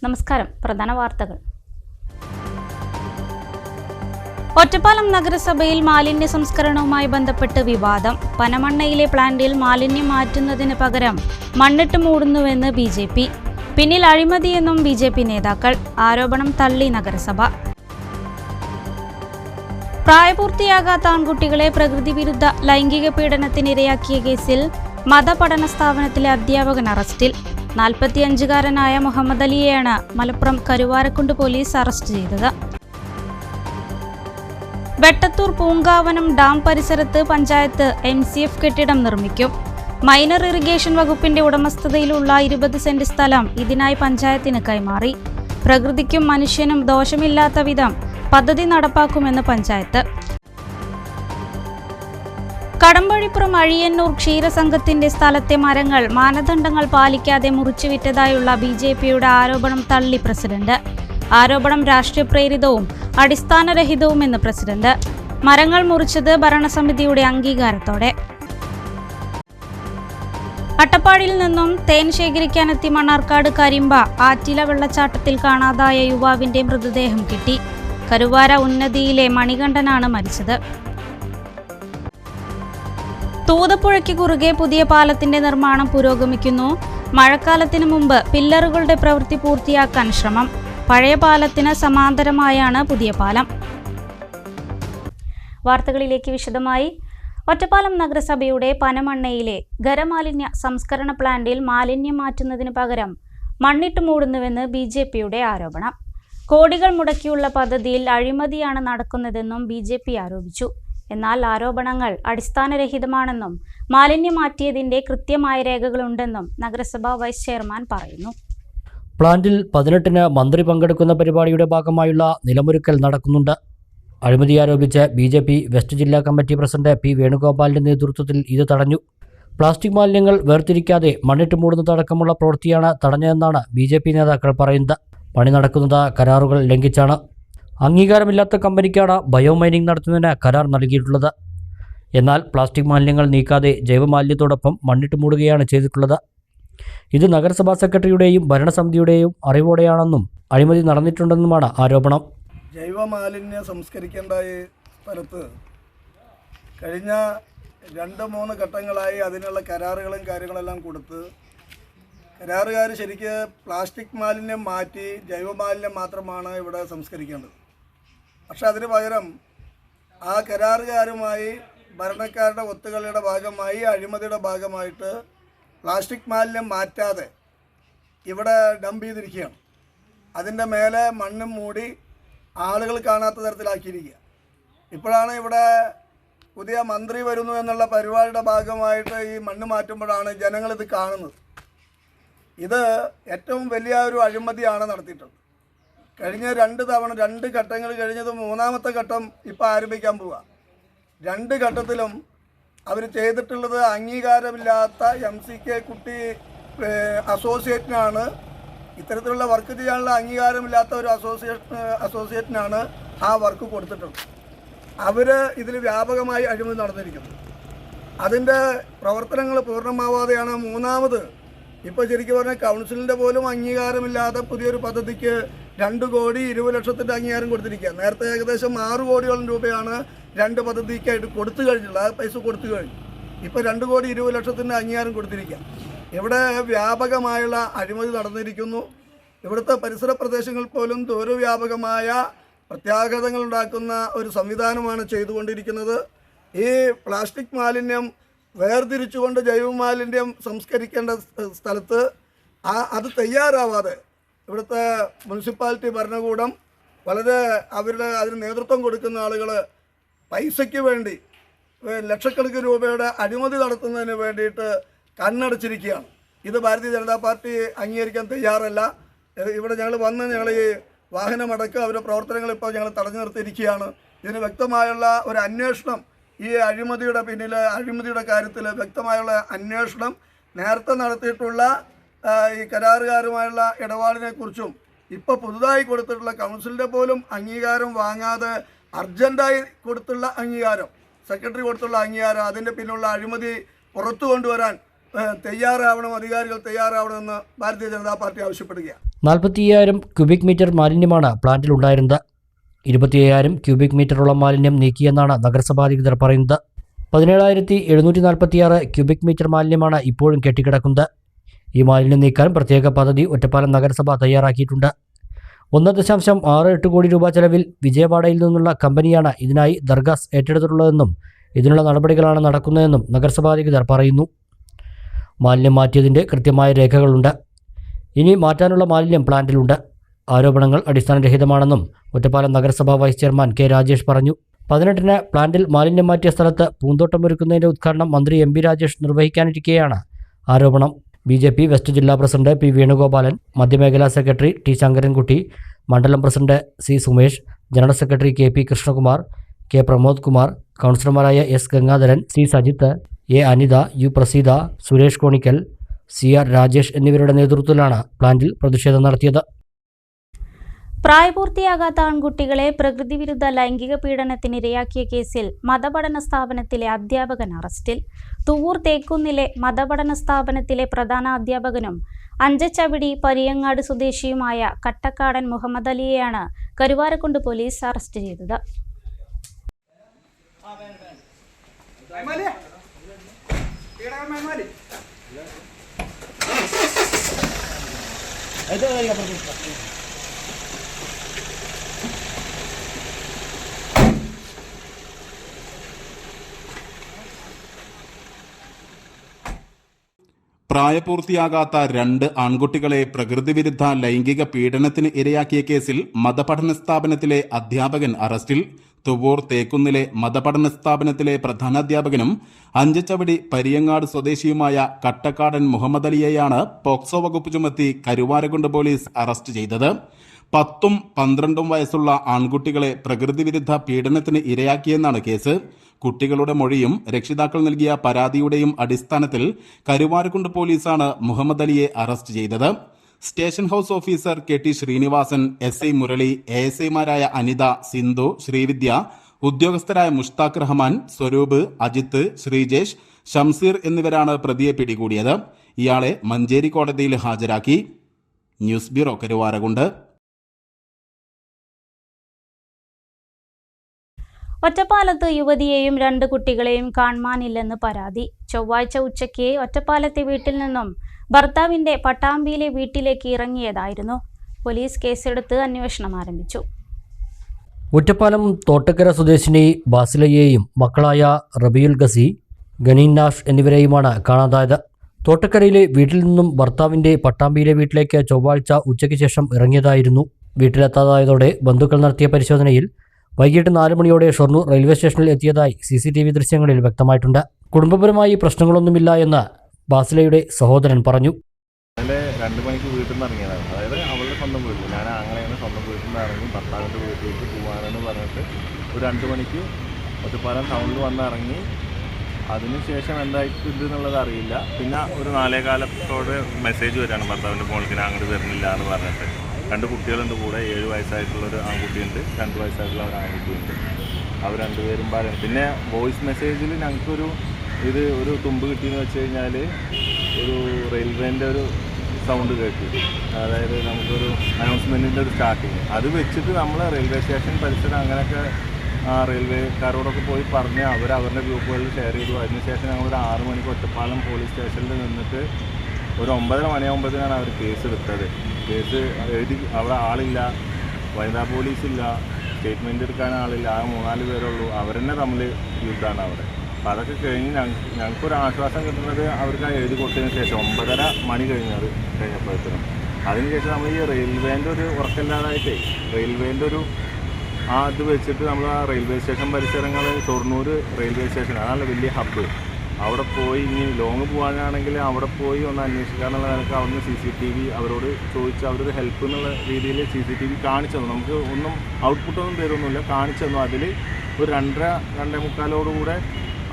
നമസ്കാരം. പ്രധാന വാർത്തകൾ. ഒറ്റപ്പാലം നഗരസഭയിൽ മാലിന്യ സംസ്കരണവുമായി ബന്ധപ്പെട്ട് വിവാദം. പനമണ്ണയിലെ പ്ലാന്റിൽ മാലിന്യം മാറ്റുന്നതിന് പകരം മണ്ണിട്ട് മൂടുന്നുവെന്ന് BJP. പിന്നിൽ അഴിമതിയെന്നും BJP നേതാക്കൾ. ആരോപണം തള്ളി നഗരസഭ. പ്രായപൂർത്തിയാകാത്ത ആൺകുട്ടികളെ പ്രകൃതി വിരുദ്ധ ലൈംഗിക പീഡനത്തിനിരയാക്കിയ കേസിൽ മതപഠന സ്ഥാപനത്തിലെ അധ്യാപകൻ അറസ്റ്റിൽ. 45-കാരനായ മുഹമ്മദ് അലിയെയാണ് മലപ്പുറം കരുവാരക്കുണ്ട് പോലീസ് അറസ്റ്റ് ചെയ്തത്. വെട്ടത്തൂർ പൂങ്കാവനം ഡാം പരിസരത്ത് പഞ്ചായത്ത് MCF കെട്ടിടം നിർമ്മിക്കും. മൈനർ ഇറിഗേഷൻ വകുപ്പിന്റെ ഉടമസ്ഥതയിലുള്ള 20 സെന്റ് സ്ഥലം ഇതിനായി പഞ്ചായത്തിന് കൈമാറി. പ്രകൃതിക്കും മനുഷ്യനും ദോഷമില്ലാത്ത വിധം പദ്ധതി നടപ്പാക്കുമെന്ന് പഞ്ചായത്ത്. കടമ്പഴിപ്പുറം അഴിയന്നൂർ ക്ഷീരസംഘത്തിന്റെ സ്ഥലത്തെ മരങ്ങൾ മാനദണ്ഡങ്ങൾ പാലിക്കാതെ മുറിച്ചുവിറ്റതായുള്ള BJPയുടെ ആരോപണം തള്ളി പ്രസിഡന്റ്. ആരോപണം രാഷ്ട്രീയ പ്രേരിതവും അടിസ്ഥാനരഹിതവുമെന്ന് പ്രസിഡന്റ്. മരങ്ങൾ മുറിച്ചത് ഭരണസമിതിയുടെ അംഗീകാരത്തോടെ. അട്ടപ്പാടിയിൽ നിന്നും തേൻ ശേഖരിക്കാനെത്തി മണ്ണാർക്കാട് കരിമ്പ ആറ്റില വെള്ളച്ചാട്ടത്തിൽ കാണാതായ യുവാവിന്റെ മൃതദേഹം കിട്ടി. കരുവാര ഉന്നതിയിലെ മണികണ്ഠനാണ് മരിച്ചത്. തൂതപ്പുഴയ്ക്ക് കുറുകെ പുതിയ പാലത്തിന്റെ നിർമ്മാണം പുരോഗമിക്കുന്നു. മഴക്കാലത്തിന് മുമ്പ് പില്ലറുകളുടെ പ്രവൃത്തി പൂർത്തിയാക്കാൻ ശ്രമം. പഴയ പാലത്തിന് സമാന്തരമായാണ് പുതിയ പാലം. വാർത്തകളിലേക്ക് വിശദമായി. ഒറ്റപ്പാലം നഗരസഭയുടെ പനമണ്ണയിലെ ഖരമാലിന്യ സംസ്കരണ പ്ലാന്റിൽ മാലിന്യം മാറ്റുന്നതിന് പകരം മണ്ണിട്ട് മൂടുന്നുവെന്ന് BJPയുടെ ആരോപണം. കോടികൾ മുടക്കിയുള്ള പദ്ധതിയിൽ അഴിമതിയാണ് നടക്കുന്നതെന്നും BJP ആരോപിച്ചു. എന്നാൽ ആരോപണങ്ങൾ അടിസ്ഥാനരഹിതമാണെന്നും മാലിന്യം മാറ്റിയതിന്റെ കൃത്യമായ രേഖകളുണ്ടെന്നും നഗരസഭാ വൈസ് ചെയർമാൻ പറയുന്നു. പ്ലാന്റിൽ 18-ന് മന്ത്രി പങ്കെടുക്കുന്ന പരിപാടിയുടെ ഭാഗമായുള്ള നിലമൊരുക്കൽ നടക്കുന്നുണ്ട്. അഴിമതി ആരോപിച്ച് BJP വെസ്റ്റ് ജില്ലാ കമ്മിറ്റി പ്രസിഡന്റ് P. വേണുഗോപാലിന്റെ നേതൃത്വത്തിൽ ഇത് തടഞ്ഞു. പ്ലാസ്റ്റിക് മാലിന്യങ്ങൾ വേർതിരിക്കാതെ മണ്ണിട്ട് മൂടുന്നതടക്കമുള്ള പ്രവൃത്തിയാണ് തടഞ്ഞതെന്നാണ് BJP നേതാക്കൾ പറയുന്നത്. പണി നടക്കുന്നത് കരാറുകൾ ലംഘിച്ചാണ്. അംഗീകാരമില്ലാത്ത കമ്പനിക്കാണ് ബയോമൈനിങ് നടത്തുന്നതിന് കരാർ നൽകിയിട്ടുള്ളത്. എന്നാൽ പ്ലാസ്റ്റിക് മാലിന്യങ്ങൾ നീക്കാതെ ജൈവമാലിന്യത്തോടൊപ്പം മണ്ണിട്ട് മൂടുകയാണ് ചെയ്തിട്ടുള്ളത്. ഇത് നഗരസഭാ സെക്രട്ടറിയുടെയും ഭരണസമിതിയുടെയും അറിവോടെയാണെന്നും അഴിമതി നടന്നിട്ടുണ്ടെന്നുമാണ് ആരോപണം. ജൈവമാലിന്യ സംസ്കരിക്കേണ്ട സ്ഥലത്ത് കഴിഞ്ഞ 2-3 ഘട്ടങ്ങളായി അതിനുള്ള കരാറുകളും കാര്യങ്ങളെല്ലാം കൊടുത്ത് കരാറുകാർ ശരിക്ക് പ്ലാസ്റ്റിക് മാലിന്യം മാറ്റി ജൈവമാലിന്യം മാത്രമാണ് ഇവിടെ സംസ്കരിക്കേണ്ടത്. പക്ഷെ അതിന് പകരം ആ കരാറുകാരുമായി ഭരണക്കാരുടെ ഒത്തുകളിയുടെ ഭാഗമായി അഴിമതിയുടെ ഭാഗമായിട്ട് പ്ലാസ്റ്റിക് മാലിന്യം മാറ്റാതെ ഇവിടെ ഡംപ് ചെയ്തിരിക്കുകയാണ്. അതിൻ്റെ മേലെ മണ്ണും മൂടി ആളുകൾ കാണാത്ത തരത്തിലാക്കിയിരിക്കുക. ഇപ്പോഴാണ് ഇവിടെ പുതിയ മന്ത്രി വരുന്നു എന്നുള്ള പരിപാടിയുടെ ഭാഗമായിട്ട് ഈ മണ്ണ് മാറ്റുമ്പോഴാണ് ജനങ്ങളിത് കാണുന്നത്. ഇത് ഏറ്റവും വലിയ ഒരു അഴിമതിയാണ് നടത്തിയിട്ടുള്ളത്. കഴിഞ്ഞ 2 ഘട്ടങ്ങൾ കഴിഞ്ഞത് 3-ാമത്തെ ഘട്ടം ഇപ്പോൾ ആരംഭിക്കാൻ പോവുക. 2 ഘട്ടത്തിലും അവർ ചെയ്തിട്ടുള്ളത് അംഗീകാരമില്ലാത്ത MCK കുട്ടി അസോസിയേറ്റിനാണ് ഇത്തരത്തിലുള്ള വർക്ക് ചെയ്യാനുള്ള അംഗീകാരമില്ലാത്ത ഒരു അസോസിയേറ്റിനാണ് ആ വർക്ക് കൊടുത്തിട്ടുള്ളത്. അവർ ഇതിൽ വ്യാപകമായി അഴിമതി നടന്നിരിക്കുന്നത്. അതിൻ്റെ പ്രവർത്തനങ്ങൾ പൂർണ്ണമാവാതെയാണ് 3ാമത് ഇപ്പോൾ ശരിക്കും പറഞ്ഞാൽ കൗൺസിലിൻ്റെ പോലും അംഗീകാരമില്ലാതെ പുതിയൊരു പദ്ധതിക്ക് 2 കോടി 20 ലക്ഷത്തിൻ്റെ അംഗീകാരം കൊടുത്തിരിക്കുക. നേരത്തെ ഏകദേശം 6 കോടിയോളം രൂപയാണ് 2 പദ്ധതിക്കായിട്ട് കൊടുത്തു കഴിഞ്ഞുള്ളത്. ആ പൈസ കൊടുത്തു കഴിഞ്ഞു. ഇപ്പോൾ 2 കോടി 20 ലക്ഷത്തിൻ്റെ അംഗീകാരം കൊടുത്തിരിക്കുക. ഇവിടെ വ്യാപകമായുള്ള അഴിമതി നടന്നിരിക്കുന്നു. ഇവിടുത്തെ പരിസര പ്രദേശങ്ങൾ പോലും ദൂരവ്യാപകമായ പ്രത്യാഘാതങ്ങൾ ഉണ്ടാക്കുന്ന ഒരു സംവിധാനമാണ് ചെയ്തുകൊണ്ടിരിക്കുന്നത്. ഈ പ്ലാസ്റ്റിക് മാലിന്യം വേർതിരിച്ചുകൊണ്ട് ജൈവമാലിന്യം സംസ്കരിക്കേണ്ട സ്ഥലത്ത് അത് തയ്യാറാവാതെ ഇവിടുത്തെ മുനിസിപ്പാലിറ്റി ഭരണകൂടം വളരെ അതിന് നേതൃത്വം കൊടുക്കുന്ന ആളുകൾ പൈസയ്ക്ക് വേണ്ടി ലക്ഷക്കണക്കിന് രൂപയുടെ അഴിമതി നടത്തുന്നതിന് വേണ്ടിയിട്ട് കണ്ണടച്ചിരിക്കുകയാണ്. ഇത് ഭാരതീയ ജനതാ പാർട്ടി അംഗീകരിക്കാൻ തയ്യാറല്ല. ഇവിടെ ഞങ്ങൾ ഈ വാഹനമടക്കം അവരുടെ പ്രവർത്തനങ്ങൾ ഇപ്പോൾ ഞങ്ങൾ തടഞ്ഞു നിർത്തിയിരിക്കുകയാണ്. ഇതിന് വ്യക്തമായുള്ള ഒരു അന്വേഷണം, ഈ അഴിമതിയുടെ കാര്യത്തിൽ വ്യക്തമായുള്ള അന്വേഷണം നേരത്തെ നടത്തിയിട്ടുള്ള ഈ കരാറുകാരുമായുള്ള ഇടപാടിനെക്കുറിച്ചും ഇപ്പോൾ പുതുതായി കൊടുത്തിട്ടുള്ള കൗൺസിലിൻ്റെ പോലും അംഗീകാരം വാങ്ങാതെ അർജൻറ്റായി കൊടുത്തുള്ള അംഗീകാരം, സെക്രട്ടറി കൊടുത്തുള്ള അംഗീകാരം, അതിൻ്റെ പിന്നുള്ള അഴിമതി പുറത്തു കൊണ്ടുവരാൻ അധികാരികൾ തയ്യാറാവണമെന്ന് ഭാരതീയ ജനതാ പാർട്ടി ആവശ്യപ്പെടുകയാണ്. 45,000 ക്യൂബിക് മീറ്റർ മാലിന്യമാണ് പ്ലാന്റിൽ ഉണ്ടായിരുന്നത്. 25,000 ക്യൂബിക് മീറ്ററോളം മാലിന്യം നീക്കിയെന്നാണ് നഗരസഭാ അധികൃതർ പറയുന്നത്. 17,746 ക്യൂബിക് മീറ്റർ മാലിന്യമാണ് ഇപ്പോഴും കെട്ടിക്കിടക്കുന്നത്. ഈ മാലിന്യം നീക്കാൻ പ്രത്യേക പദ്ധതി ഒറ്റപ്പാലം നഗരസഭ തയ്യാറാക്കിയിട്ടുണ്ട്. 1.68 കോടി രൂപ ചെലവിൽ വിജയവാഡയിൽ നിന്നുള്ള കമ്പനിയാണ് ഇതിനായി ദർഗാസ് ഏറ്റെടുത്തിട്ടുള്ളതെന്നും ഇതിനുള്ള നടപടികളാണ് നടക്കുന്നതെന്നും നഗരസഭാ അധികൃതർ പറയുന്നു. മാലിന്യം മാറ്റിയതിൻ്റെ കൃത്യമായ രേഖകളുണ്ട്. ഇനി മാറ്റാനുള്ള മാലിന്യം പ്ലാന്റിലുണ്ട്. ആരോപണങ്ങൾ അടിസ്ഥാനരഹിതമാണെന്നും ഒറ്റപ്പാലം നഗരസഭാ വൈസ് ചെയർമാൻ കെ രാജേഷ് പറഞ്ഞു. 18-ന് പ്ലാന്റിൽ മാലിന്യം മാറ്റിയ സ്ഥലത്ത് പൂന്തോട്ടമൊരുക്കുന്നതിൻ്റെ ഉദ്ഘാടനം മന്ത്രി എം പി രാജേഷ് നിർവഹിക്കാനിരിക്കെയാണ് ആരോപണം. BJP വെസ്റ്റ് ജില്ലാ പ്രസിഡന്റ് പി വേണുഗോപാലൻ, മധ്യമേഖലാ സെക്രട്ടറി ടി ശങ്കരൻകുട്ടി, മണ്ഡലം president C Sumesh, general secretary KP Krishnakumar, K Pramod Kumar, കൗൺസിലർമാരായ S Gangadharan, C Sajith, A Anitha, U Praseetha, Suresh Konikkal, CR Rajesh എന്നിവരുടെ നേതൃത്വത്തിലാണ് പ്ലാന്റിൽ പ്രതിഷേധം നടത്തിയത്. പ്രായപൂർത്തിയാകാത്ത ആൺകുട്ടികളെ പ്രകൃതിവിരുദ്ധ ലൈംഗിക പീഡനത്തിനിരയാക്കിയ കേസിൽ മതപഠന സ്ഥാപനത്തിലെ അധ്യാപകൻ അറസ്റ്റിൽ. തുവൂർ തേക്കുന്നിലെ മതപഠന സ്ഥാപനത്തിലെ പ്രധാന അധ്യാപകനും അഞ്ചച്ചവിടി പരിയങ്ങാട് സ്വദേശിയുമായ കട്ടക്കാടൻ മുഹമ്മദ് അലിയെയാണ് കരുവാരക്കുണ്ട് പോലീസ് അറസ്റ്റ് ചെയ്തത്. പ്രായപൂർത്തിയാകാത്ത 2 ആൺകുട്ടികളെ പ്രകൃതിവിരുദ്ധ ലൈംഗിക പീഡനത്തിന് ഇരയാക്കിയ കേസിൽ മതപഠന സ്ഥാപനത്തിലെ അധ്യാപകൻ അറസ്റ്റിൽ. തുവൂർ തേക്കുന്നിലെ മതപഠന സ്ഥാപനത്തിലെ പ്രധാനാധ്യാപകനും അഞ്ചച്ചവടി പരിയങ്ങാട് സ്വദേശിയുമായ കട്ടക്കാടൻ മുഹമ്മദ് അലിയെയാണ് പോക്സോ വകുപ്പ് ചുമത്തി കരുവാരക്കുണ്ട് പോലീസ് അറസ്റ്റ് ചെയ്തത്. 10ഉം 12ഉം വയസ്സുള്ള ആൺകുട്ടികളെ പ്രകൃതിവിരുദ്ധ പീഡനത്തിന് ഇരയാക്കിയെന്നാണ് കേസ്. കുട്ടികളുടെ മൊഴിയും രക്ഷിതാക്കൾ നൽകിയ പരാതിയുടെയും അടിസ്ഥാനത്തിൽ കരുവാരക്കുണ്ട് പോലീസാണ് മുഹമ്മദ് അലിയെ അറസ്റ്റ് ചെയ്തത്. Station house officer KT Sreenivasan, SI Murali, ASIമാരായ അനിത, സിന്ധു, ശ്രീവിദ്യ, ഉദ്യോഗസ്ഥരായ മുഷ്താഖ് റഹ്മാൻ, സ്വരൂപ്, അജിത്ത്, ശ്രീജേഷ്, ഷംസീർ എന്നിവരാണ് പ്രതിയെ പിടികൂടിയത്. ഇയാളെ മഞ്ചേരി കോടതിയിൽ ഹാജരാക്കി. News bureau, Karuvarakundu. ഒറ്റപ്പാലത്ത് യുവതിയെയും 2 കുട്ടികളെയും കാണാനില്ലെന്ന് പരാതി. ചൊവ്വാഴ്ച ഉച്ചയ്ക്ക് ഒറ്റപ്പാലത്തെ വീട്ടിൽ നിന്നും ഭർത്താവിന്റെ പട്ടാമ്പിയിലെ വീട്ടിലേക്ക് ഇറങ്ങിയതായിരുന്നു. പോലീസ് കേസെടുത്ത് അന്വേഷണം ആരംഭിച്ചു. ഒറ്റപ്പാലം തോട്ടക്കര സ്വദേശിനി ബാസിലയെയും മക്കളായ റബിയുൽ ഗസി, ഗനീൻ നാഷ് എന്നിവരെയുമാണ് കാണാതായത്. തോട്ടക്കരയിലെ വീട്ടിൽ നിന്നും ഭർത്താവിന്റെ പട്ടാമ്പിയിലെ വീട്ടിലേക്ക് ചൊവ്വാഴ്ച ഉച്ചയ്ക്ക് ശേഷം ഇറങ്ങിയതായിരുന്നു. വീട്ടിലെത്താതായതോടെ ബന്ധുക്കൾ നടത്തിയ പരിശോധനയിൽ വൈകിട്ട് 4 മണിയോടെ ഷൊർണൂർ റെയിൽവേ സ്റ്റേഷനിൽ എത്തിയതായി CCTV ദൃശ്യങ്ങളിൽ വ്യക്തമായിട്ടുണ്ട്. കുടുംബപരമായി പ്രശ്നങ്ങളൊന്നുമില്ല എന്ന് ബാസിലയുടെ സഹോദരൻ പറഞ്ഞു. ഇന്നലെ 2 മണിക്ക് വീട്ടിൽ നിന്ന് ഇറങ്ങിയതാണ്. അതായത് അവളുടെ സ്വന്തം വീട്ടിൽ, ഞാൻ അങ്ങനെയാണ് സ്വന്തം വീട്ടിൽ നിന്ന് ഇറങ്ങി ഭർത്താവിൻ്റെ വീട്ടിലേക്ക് പോകാനെന്ന് പറഞ്ഞിട്ട് ഒരു 2 മണിക്ക് ഒറ്റപ്പാലം ടൗണിൽ വന്ന് ഇറങ്ങി. അതിനുശേഷം എന്തായിട്ടുണ്ട് എന്നുള്ളത് അറിയില്ല. പിന്നെ ഒരു 4:15 മെസ്സേജ് വരികയാണ് ഭർത്താവിൻ്റെ ഫോണിലേക്ക്, ഞാൻ അങ്ങോട്ട് വരുന്നില്ല എന്ന് പറഞ്ഞിട്ട്. 2 കുട്ടികളുണ്ട് കൂടെ, 7 വയസ്സായിട്ടുള്ളൊരു ആൺകുട്ടിയുണ്ട്, 2 വയസ്സായിട്ടുള്ള ഒരു ആൺകുട്ടിയുണ്ട്. അവർ 2 പേരും പറയുന്നത്. പിന്നെ വോയിസ് മെസ്സേജിൽ ഞങ്ങൾക്കൊരു ഒരു തുമ്പ് കിട്ടിയെന്ന് വെച്ച് കഴിഞ്ഞാൽ ഒരു റെയിൽവേൻ്റെ ഒരു സൗണ്ട് കേട്ടു. അതായത് നമുക്കൊരു അനൗൺസ്മെൻറ്റിൻ്റെ ഒരു സ്റ്റാർട്ടിങ്. അത് വെച്ചിട്ട് നമ്മൾ റെയിൽവേ സ്റ്റേഷൻ പരിസരം അങ്ങനെയൊക്കെ റെയിൽവേക്കാരോടൊക്കെ പോയി പറഞ്ഞ് അവരുടെ ഗ്രൂപ്പുകളിൽ ഷെയർ ചെയ്തു. അതിനുശേഷം ഞങ്ങളൊരു 6 മണിക്ക് ഒറ്റപ്പാലം പോലീസ് സ്റ്റേഷനിൽ നിന്നിട്ട് ഒരു 9:30 മണിയാകുമ്പോഴത്തേക്കാണ് അവർ കേസ് എടുത്തത്. കേസ് എഴുതി, അവിടെ ആളില്ല, വനിതാ പോലീസില്ല, സ്റ്റേറ്റ്മെൻറ്റ് എടുക്കാൻ ആളില്ല, ആ 3-4 പേരുള്ളൂ. അവരെന്നെ തമ്മിൽ യുദ്ധമാണ് അവിടെ. അപ്പോൾ അതൊക്കെ കഴിഞ്ഞ് ഞങ്ങൾക്കൊരു ആശ്വാസം കിട്ടുന്നത് അവർക്ക് എഴുതി കൊടുത്തതിന് ശേഷം 9:30 മണി കഴിഞ്ഞപ്പോഴത്തേനും. അതിനുശേഷം നമ്മൾ ഈ റെയിൽവേൻ്റെ ഒരു ഉറക്കമില്ലാതായിട്ടേ റെയിൽവേൻ്റെ ഒരു ഇത് വെച്ചിട്ട് നമ്മൾ ആ റെയിൽവേ സ്റ്റേഷൻ പരിസരങ്ങൾ, ഷൊർണൂർ റെയിൽവേ സ്റ്റേഷൻ അതാണ് വലിയ ഹബ്ബ്. അവിടെ പോയി ഇനി ലോങ് പോകാനാണെങ്കിൽ അവിടെ പോയി ഒന്ന് അന്വേഷിക്കാന്നുള്ള നിലക്ക് അവിടുന്ന് CCTV അവരോട് ചോദിച്ച് അവരൊരു ഹെൽപ്പ് എന്നുള്ള രീതിയിൽ CCTV കാണിച്ചു തന്നു. നമുക്ക് ഒന്നും ഔട്ട്പുട്ടൊന്നും തരുമൊന്നുമില്ല, കാണിച്ചു തന്നു. അതിൽ ഒരു 2:30-2:45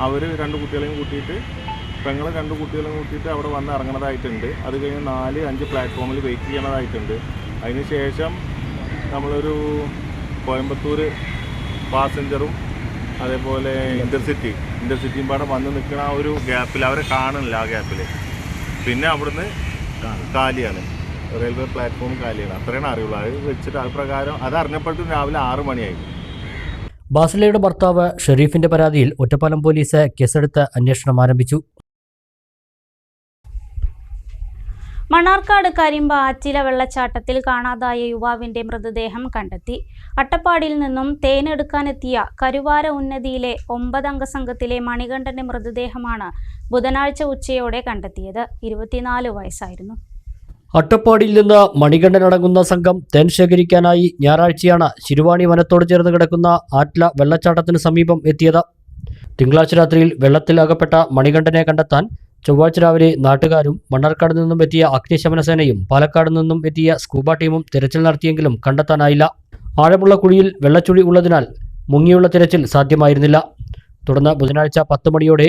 അവർ 2 കുട്ടികളെയും കൂട്ടിയിട്ട്, പെങ്ങൾ 2 കുട്ടികളെയും കൂട്ടിയിട്ട് അവിടെ വന്ന് ഇറങ്ങണതായിട്ടുണ്ട്. അത് കഴിഞ്ഞ് 4-5 പ്ലാറ്റ്ഫോമിൽ വെയിറ്റ് ചെയ്യണതായിട്ടുണ്ട്. അതിന് ശേഷം നമ്മളൊരു കോയമ്പത്തൂർ പാസഞ്ചറും അതേപോലെ ഇൻ്റർസിറ്റിയും പാടെ വന്ന് നിൽക്കുന്ന ആ ഒരു ഗ്യാപ്പിൽ അവരെ കാണുന്നില്ല. ആ ഗ്യാപ്പിൽ പിന്നെ അവിടുന്ന് കാലിയാണ്, റെയിൽവേ പ്ലാറ്റ്ഫോം കാലിയാണ്. അത്രയാണ് അറിയുള്ളൂ. അത് വെച്ചിട്ട് അത് പ്രകാരം അത് അറിഞ്ഞപ്പോഴത്തേക്കും രാവിലെ 6 മണിയായി. ബാസിലയുടെ ഭർത്താവ് ഷെരീഫിന്റെ പരാതിയിൽ ഒറ്റപ്പാലം പോലീസ് കേസെടുത്ത് അന്വേഷണം ആരംഭിച്ചു. മണ്ണാർക്കാട് കരിമ്പ ആറ്റില വെള്ളച്ചാട്ടത്തിൽ കാണാതായ യുവാവിന്റെ മൃതദേഹം കണ്ടെത്തി. അട്ടപ്പാടിയിൽ നിന്നും തേനെടുക്കാനെത്തിയ കരുവാര ഉന്നതിയിലെ 9 അംഗ സംഘത്തിലെ മണികണ്ഠന്റെ മൃതദേഹമാണ് ബുധനാഴ്ച ഉച്ചയോടെ കണ്ടെത്തിയത്. 24 വയസ്സായിരുന്നു. അട്ടപ്പാടിയിൽ നിന്ന് മണികണ്ഠനടങ്ങുന്ന സംഘം തേൻ ശേഖരിക്കാനായി ഞായറാഴ്ചയാണ് ശിരുവാണി വനത്തോട് ചേർന്ന് കിടക്കുന്ന ആറ്റില വെള്ളച്ചാട്ടത്തിന് സമീപം എത്തിയത്. തിങ്കളാഴ്ച രാത്രിയിൽ വെള്ളത്തിൽ അകപ്പെട്ട മണികണ്ഠനെ കണ്ടെത്താൻ ചൊവ്വാഴ്ച രാവിലെ നാട്ടുകാരും മണ്ണാർക്കാട് നിന്നും എത്തിയ അഗ്നിശമന സേനയും പാലക്കാട് നിന്നും എത്തിയ സ്കൂബ ടീമും തിരച്ചിൽ നടത്തിയെങ്കിലും കണ്ടെത്താനായില്ല. ആഴമുള്ള കുഴിയിൽ വെള്ളച്ചുഴി ഉള്ളതിനാൽ മുങ്ങിയുള്ള തിരച്ചിൽ സാധ്യമായിരുന്നില്ല. തുടർന്ന് ബുധനാഴ്ച 10 മണിയോടെ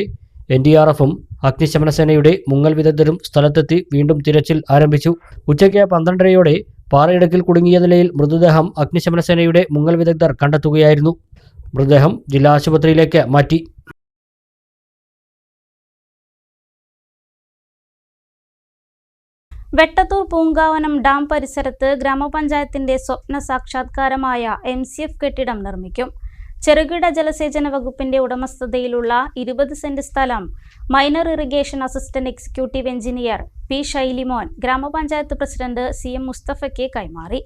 NDRFും അഗ്നിശമന സേനയുടെ മുങ്ങൽ വിദഗ്ധരും സ്ഥലത്തെത്തി വീണ്ടും തിരച്ചിൽ ആരംഭിച്ചു. ഉച്ചയ്ക്ക് 12:30യോടെ പാറയിടക്കിൽ കുടുങ്ങിയ നിലയിൽ മൃതദേഹം അഗ്നിശമന സേനയുടെ മുങ്ങൽ വിദഗ്ധർ കണ്ടെത്തുകയായിരുന്നു. മൃതദേഹം ജില്ലാ ആശുപത്രിയിലേക്ക് മാറ്റി. വെട്ടത്തൂർ പൂങ്കാവനം ഡാം പരിസരത്ത് ഗ്രാമപഞ്ചായത്തിന്റെ സ്വപ്ന സാക്ഷാത്കാരമായ MCF കെട്ടിടം നിർമ്മിക്കും. ചെറുകിട ജലസേചന വകുപ്പിന്റെ ഉടമസ്ഥതയിലുള്ള 20 സെന്റ് സ്ഥലം minor irrigation assistant executive engineer P. ഷൈലിമോൻ ഗ്രാമപഞ്ചായത്ത് പ്രസിഡന്റ് CM മുസ്തഫയ്ക്ക് കൈമാറി.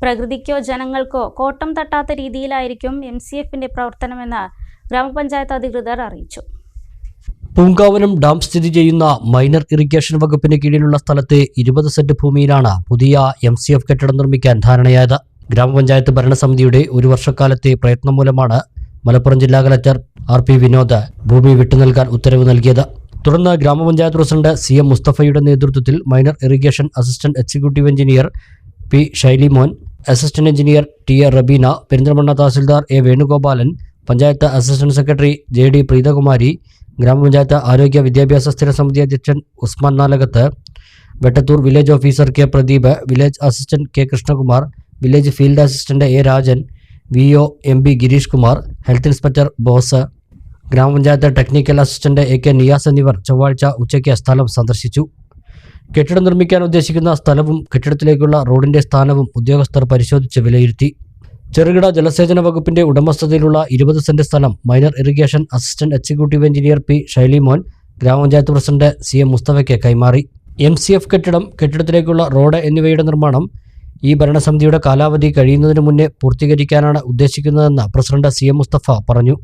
പ്രകൃതിക്കോ ജനങ്ങൾക്കോ കോട്ടം തട്ടാത്ത രീതിയിലായിരിക്കും MCFന്റെ പ്രവർത്തനമെന്ന് ഗ്രാമപഞ്ചായത്ത് അധികൃതർ അറിയിച്ചു. പൂങ്കാവനം ഡാം സ്ഥിതി ചെയ്യുന്ന മൈനർ ഇറിഗേഷൻ വകുപ്പിന് കീഴിലുള്ള സ്ഥലത്തെ 20 സെന്റ് ഭൂമിയിലാണ് പുതിയ MCF കെട്ടിടം നിർമ്മിക്കാൻ ധാരണയായത്. ഗ്രാമപഞ്ചായത്ത് ഭരണസമിതിയുടെ 1 വർഷക്കാലത്തെ പ്രയത്നം മൂലമാണ് മലപ്പുറം ജില്ലാ കലക്ടർ RP വിനോദ് ഭൂമി വിട്ടുനൽകാൻ ഉത്തരവ് നൽകിയത്. തുടർന്ന് ഗ്രാമപഞ്ചായത്ത് പ്രസിഡന്റ് CM മുസ്തഫയുടെ നേതൃത്വത്തിൽ minor irrigation assistant executive engineer P. Shailimon, assistant engineer T. A. Rabeena, Perinthalmanna തഹസിൽദാർ A. Venugopalan, panchayat assistant secretary JD. Preethakumari, ഗ്രാമപഞ്ചായത്ത് ആരോഗ്യ വിദ്യാഭ്യാസ സ്ഥിര സമിതി അധ്യക്ഷൻ Usman Nalakath, Vettathur village officer K. Pradeep, village assistant K. Krishnakumar, village field assistant A. Rajan, VO MB Girish Kumar, health inspector Bose, ഗ്രാമപഞ്ചായത്ത് ടെക്നിക്കൽ അസിസ്റ്റന്റ് AK നിയാസ് എന്നിവർ ചൊവ്വാഴ്ച ഉച്ചയ്ക്ക് സ്ഥലം സന്ദർശിച്ചു. കെട്ടിടം നിർമ്മിക്കാൻ ഉദ്ദേശിക്കുന്ന സ്ഥലവും കെട്ടിടത്തിലേക്കുള്ള റോഡിന്റെ സ്ഥാനവും ഉദ്യോഗസ്ഥർ പരിശോധിച്ച് വിലയിരുത്തി. ചെറുകിട ജലസേചന വകുപ്പിന്റെ ഉടമസ്ഥതയിലുള്ള 20 സെന്റ് സ്ഥലം minor irrigation assistant executive engineer P. ഷൈലിമോൻ ഗ്രാമപഞ്ചായത്ത് പ്രസിഡന്റ് CM മുസ്തഫയ്ക്ക് കൈമാറി. MCF കെട്ടിടം, കെട്ടിടത്തിലേക്കുള്ള റോഡ് എന്നിവയുടെ നിർമ്മാണം ഈ ഭരണസമിതിയുടെ കാലാവധി കഴിയുന്നതിന് മുന്നേ പൂർത്തീകരിക്കാനാണ് ഉദ്ദേശിക്കുന്നതെന്ന് പ്രസിഡന്റ് CM മുസ്തഫ പറഞ്ഞു.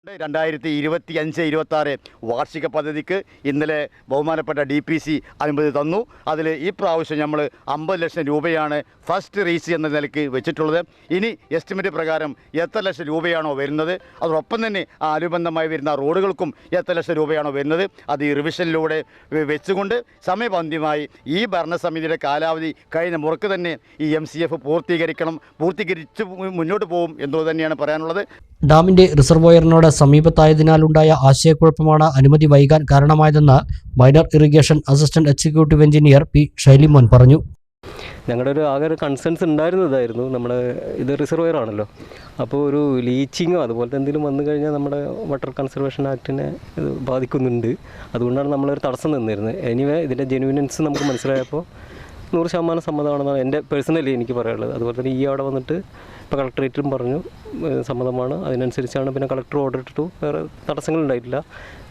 2025-26 വാർഷിക പദ്ധതിക്ക് ഇന്നലെ ബഹുമാനപ്പെട്ട DPC അനുമതി തന്നു. അതിൽ ഈ പ്രാവശ്യം നമ്മൾ 50 ലക്ഷം രൂപയാണ് ഫസ്റ്റ് റീസ് എന്ന നിലയ്ക്ക് വെച്ചിട്ടുള്ളത്. ഇനി എസ്റ്റിമേറ്റ് പ്രകാരം എത്ര ലക്ഷം രൂപയാണോ വരുന്നത്, അതോടൊപ്പം തന്നെ അനുബന്ധമായി വരുന്ന റോഡുകൾക്കും എത്ര ലക്ഷം രൂപയാണോ വരുന്നത്, അത് ഈ റിവിഷനിലൂടെ വെച്ചുകൊണ്ട് സമയബന്ധിതമായി ഈ ഭരണസമിതിയുടെ കാലാവധി കഴിഞ്ഞ മുറക്ക് തന്നെ ഈ MCF പൂർത്തീകരിച്ച് മുന്നോട്ട് പോകും എന്നുള്ളത് തന്നെയാണ് പറയാനുള്ളത്. ഡാമിന്റെ റിസർവോയറിനോട് സമീപത്തായതിനാലുണ്ടായ ആശയക്കുഴപ്പമാണ് അനുമതി വൈകാൻ കാരണമായതെന്ന് minor irrigation assistant executive engineer P. ഷൈലിമോൻ പറഞ്ഞു. ഞങ്ങളുടെ ആകെ ഒരു കൺസേൺസ് ഉണ്ടായിരുന്നതായിരുന്നു, നമ്മുടെ ഇത് റിസർവോയർ ആണല്ലോ, അപ്പോൾ ഒരു ലീച്ചിങ്ങോ അതുപോലത്തെ എന്തെങ്കിലും വന്നു കഴിഞ്ഞാൽ നമ്മുടെ വാട്ടർ കൺസർവേഷൻ ആക്ടിനെ ഇത് ബാധിക്കുന്നുണ്ട്. അതുകൊണ്ടാണ് നമ്മളൊരു തടസ്സം നിന്നിരുന്നത്. എനിവേ ഇതിൻ്റെ ജെന്യൂനൻസ് നമുക്ക് മനസ്സിലായപ്പോൾ 100% സമ്മതമാണെന്നാണ് എൻ്റെ പേഴ്സണലി എനിക്ക് പറയാനുള്ളത്. അതുപോലെ തന്നെ അവിടെ വന്നിട്ട് ഇപ്പോൾ കളക്ടറേറ്റിലും പറഞ്ഞു സമ്മതമാണ്. അതിനനുസരിച്ചാണ് പിന്നെ കളക്ടർ ഓർഡർ ഇട്ടിട്ടു. വേറെ തടസ്സങ്ങളുണ്ടായിട്ടില്ല.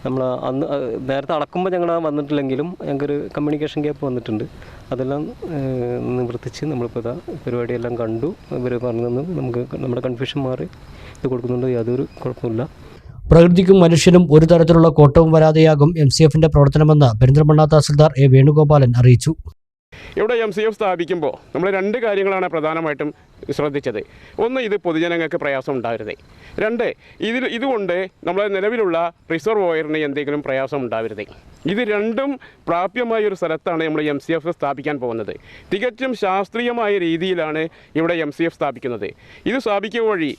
നമ്മൾ അന്ന് നേരത്തെ അളക്കുമ്പോൾ ഞങ്ങൾ വന്നിട്ടില്ലെങ്കിലും ഞങ്ങൾക്കൊരു കമ്മ്യൂണിക്കേഷൻ ഗ്യാപ്പ് വന്നിട്ടുണ്ട്. അതെല്ലാം നിവർത്തിച്ച് നമ്മളിപ്പോൾ ഇതാ പരിപാടിയെല്ലാം കണ്ടു. ഇവർ പറഞ്ഞു നമുക്ക് നമ്മുടെ കൺഫ്യൂഷൻ മാറി ഇത് കൊടുക്കുന്നുണ്ട്, യാതൊരു കുഴപ്പമില്ല. പ്രകൃതിക്കും മനുഷ്യനും ഒരു തരത്തിലുള്ള കോട്ടവും വരാതെയാകും MCFന്റെ പ്രവർത്തനമെന്ന് പെരിന്തൽമണ്ണ തഹസിൽദാർ A. വേണുഗോപാലൻ അറിയിച്ചു. ഇവിടെ MCF സ്ഥാപിക്കുമ്പോൾ നമ്മൾ 2 കാര്യങ്ങളാണ് പ്രധാനമായിട്ടും ശ്രദ്ധിച്ചത്. ഒന്ന്, ഇത് പൊതുജനങ്ങൾക്ക് പ്രയാസം ഉണ്ടാവരുത്. 2, ഇതുകൊണ്ട് നമ്മളെ നിലവിലുള്ള റിസർവോയറിന് എന്തെങ്കിലും പ്രയാസം ഉണ്ടാവരുത്. ഇത് രണ്ടും പ്രാപ്യമായ ഒരു സ്ഥലത്താണ് നമ്മൾ MCF സ്ഥാപിക്കാൻ പോകുന്നത്. തികച്ചും ശാസ്ത്രീയമായ രീതിയിലാണ് ഇവിടെ MCF സ്ഥാപിക്കുന്നത്. ഇത് സ്ഥാപിക്കുക വഴി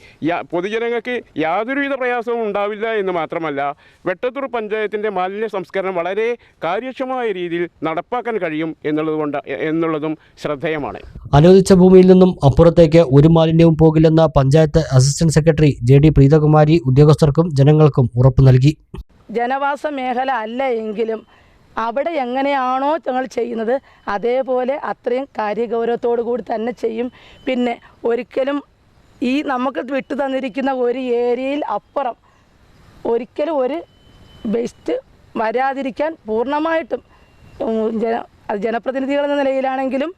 പൊതുജനങ്ങൾക്ക് യാതൊരുവിധ പ്രയാസവും ഉണ്ടാവില്ല എന്ന് മാത്രമല്ല, വെട്ടത്തൂർ പഞ്ചായത്തിൻ്റെ മാലിന്യ സംസ്കരണം വളരെ കാര്യക്ഷമമായ രീതിയിൽ നടപ്പാക്കാൻ കഴിയും എന്നുള്ളതും ശ്രദ്ധേയമാണ്. അനുവദിച്ച ഭൂമിയിൽ നിന്നും അപ്പുറത്തേക്ക് ഒരു മാലിന്യവും പോകില്ലെന്ന് panchayat assistant secretary JD. Preethakumari ഉദ്യോഗസ്ഥർക്കും ജനങ്ങൾക്കും ഉറപ്പു നൽകി. ജനവാസ മേഖല അല്ല എങ്കിലും അവിടെ എങ്ങനെയാണോ ഞങ്ങൾ ചെയ്യുന്നത് അതേപോലെ അത്രയും കാര്യഗൗരവത്തോടു കൂടി തന്നെ ചെയ്യും. പിന്നെ ഒരിക്കലും ഈ നമുക്ക് വിട്ടു തന്നിരിക്കുന്ന ഒരു ഏരിയയിൽ അപ്പുറം ഒരിക്കലും ഒരു വേസ്റ്റ് വരാതിരിക്കാൻ പൂർണ്ണമായിട്ടും ജനപ്രതിനിധികൾ എന്ന നിലയിലാണെങ്കിലും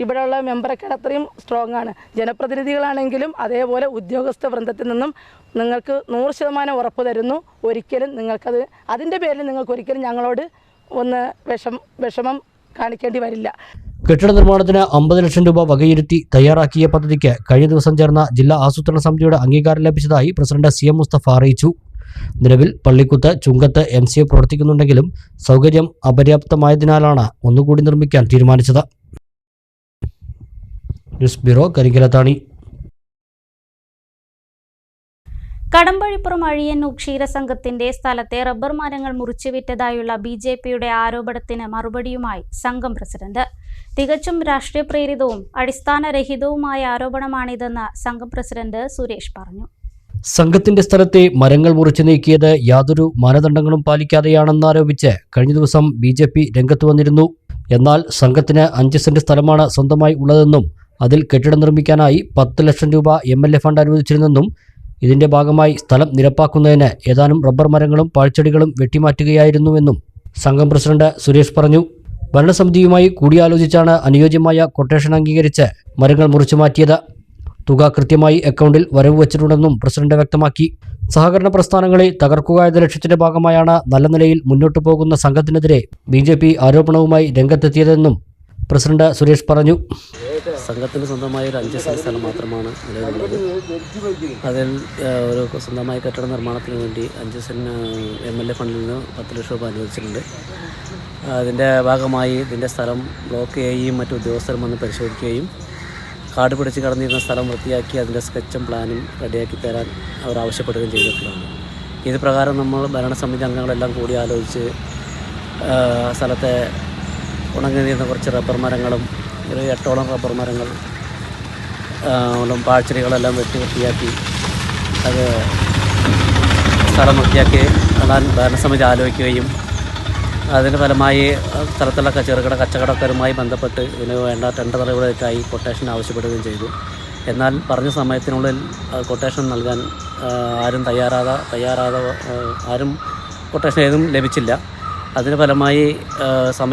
ഇവിടെയുള്ള മെമ്പറൊക്കെ അത്രയും സ്ട്രോങ് ആണ്. ജനപ്രതിനിധികളാണെങ്കിലും അതേപോലെ ഉദ്യോഗസ്ഥ വൃന്ദത്തിൽ നിന്നും നിങ്ങൾക്ക് 100% ഉറപ്പ് തരുന്നു. ഒരിക്കലും നിങ്ങൾക്കത് അതിൻ്റെ പേരിൽ നിങ്ങൾക്ക് ഒരിക്കലും ഞങ്ങളോട് ഒന്ന് വിഷമം കാണിക്കേണ്ടി വരില്ല. കെട്ടിട നിർമ്മാണത്തിന് 50 ലക്ഷം രൂപ വകയിരുത്തി തയ്യാറാക്കിയ പദ്ധതിക്ക് കഴിഞ്ഞ ദിവസം ചേർന്ന ജില്ലാ ആസൂത്രണ സമിതിയുടെ അംഗീകാരം ലഭിച്ചതായി പ്രസിഡന്റ് CM മുസ്തഫ അറിയിച്ചു. നിലവിൽ പള്ളിക്കുത്ത്, ചുങ്കത്ത് MCF പ്രവർത്തിക്കുന്നുണ്ടെങ്കിലും സൗകര്യം അപര്യാപ്തമായതിനാലാണ് ഒന്നുകൂടി നിർമ്മിക്കാൻ തീരുമാനിച്ചത്. News bureau, Karinkallathani. കടമ്പഴിപ്പുറം അഴിയന്നൂർ ക്ഷീരസംഘത്തിന്റെ സ്ഥലത്തെ റബ്ബർ മരങ്ങൾ മുറിച്ചുവിറ്റതായുള്ള BJPയുടെ ആരോപണത്തിന് മറുപടിയുമായി സംഘം പ്രസിഡന്റ്. തികച്ചും രാഷ്ട്രീയ പ്രേരിതവും അടിസ്ഥാനരഹിതവുമായ ആരോപണമാണിതെന്ന് സംഘം പ്രസിഡന്റ് സുരേഷ് പറഞ്ഞു. സംഘത്തിന്റെ സ്ഥലത്തെ മരങ്ങൾ മുറിച്ചു നീക്കിയത് യാതൊരു മാനദണ്ഡങ്ങളും പാലിക്കാതെയാണെന്നാരോപിച്ച് കഴിഞ്ഞ ദിവസം BJP രംഗത്ത് വന്നിരുന്നു. എന്നാൽ സംഘത്തിന് 5 സെന്റ് സ്ഥലമാണ് സ്വന്തമായി ഉള്ളതെന്നും അതിൽ കെട്ടിടം നിർമ്മിക്കാനായി 10 ലക്ഷം രൂപ MLA ഫണ്ട് അനുവദിച്ചിരുന്നെന്നും ഇതിന്റെ ഭാഗമായി സ്ഥലം നിരപ്പാക്കുന്നതിന് ഏതാനും റബ്ബർ മരങ്ങളും പാഴ്ചെടികളും വെട്ടിമാറ്റുകയായിരുന്നുവെന്നും സംഘം പ്രസിഡന്റ് സുരേഷ് പറഞ്ഞു. ഭരണസമിതിയുമായി കൂടിയാലോചിച്ചാണ് അനുയോജ്യമായ കൊട്ടേഷൻ അംഗീകരിച്ച് മരങ്ങൾ മുറിച്ചു മാറ്റിയത്. തുക കൃത്യമായി അക്കൗണ്ടിൽ വരവ് വച്ചിട്ടുണ്ടെന്നും പ്രസിഡന്റ് വ്യക്തമാക്കി. സഹകരണ പ്രസ്ഥാനങ്ങളെ തകർക്കുക എന്ന ലക്ഷ്യത്തിന്റെ ഭാഗമായാണ് നല്ല നിലയിൽ മുന്നോട്ടു പോകുന്ന സംഘത്തിനെതിരെ BJP ആരോപണവുമായി രംഗത്തെത്തിയതെന്നും പ്രസിഡന്റ് സുരേഷ് പറഞ്ഞു. സംഘത്തിന് സ്വന്തമായ ഒരു 5 സെന്റ് സ്ഥലം മാത്രമാണ് നിലവിലുള്ളത്. അതിൽ ഒരു സ്വന്തമായ കെട്ടിട നിർമ്മാണത്തിന് വേണ്ടി 5 സെന്റ് MLA ഫണ്ടിൽ നിന്ന് 10 ലക്ഷം രൂപ അനുവദിച്ചിട്ടുണ്ട്. അതിൻ്റെ ഭാഗമായി ഇതിൻ്റെ സ്ഥലം ബ്ലോക്ക് ചെയ്യുകയും മറ്റു ഉദ്യോഗസ്ഥരും വന്ന് പരിശോധിക്കുകയും കാട് പിടിച്ച് കടന്നിരുന്ന സ്ഥലം വൃത്തിയാക്കി അതിൻ്റെ സ്കെച്ചും പ്ലാനും റെഡിയാക്കി തരാൻ അവർ ആവശ്യപ്പെടുകയും ചെയ്തിട്ടുള്ളതാണ്. ഇത് പ്രകാരം നമ്മൾ ഭരണസമിതി അംഗങ്ങളെല്ലാം കൂടി ആലോചിച്ച് സ്ഥലത്തെ ഉണങ്ങി നിന്ന കുറച്ച് റബ്ബർ മരങ്ങളും ഒരു 8ഓളം റബ്ബർ മരങ്ങൾ പാഴ്ചെടികളെല്ലാം വൃത്തിയാക്കി അത് സ്ഥലം വൃത്തിയാക്കി നടാൻ ഭരണസമിതി ആലോചിക്കുകയും അതിൻ്റെ ഫലമായി സ്ഥലത്തുള്ള ചെറുകിട കച്ചവടക്കാരുമായി ബന്ധപ്പെട്ട് ഇതിന് വേണ്ട ടെൻഡർ നടപടികൾക്കായി കൊട്ടേഷൻ ആവശ്യപ്പെടുകയും ചെയ്തു. എന്നാൽ പറഞ്ഞ സമയത്തിനുള്ളിൽ കൊട്ടേഷൻ നൽകാൻ ആരും ആരും കൊട്ടേഷൻ ഏതും ലഭിച്ചില്ല. അതിന് ഫലമായി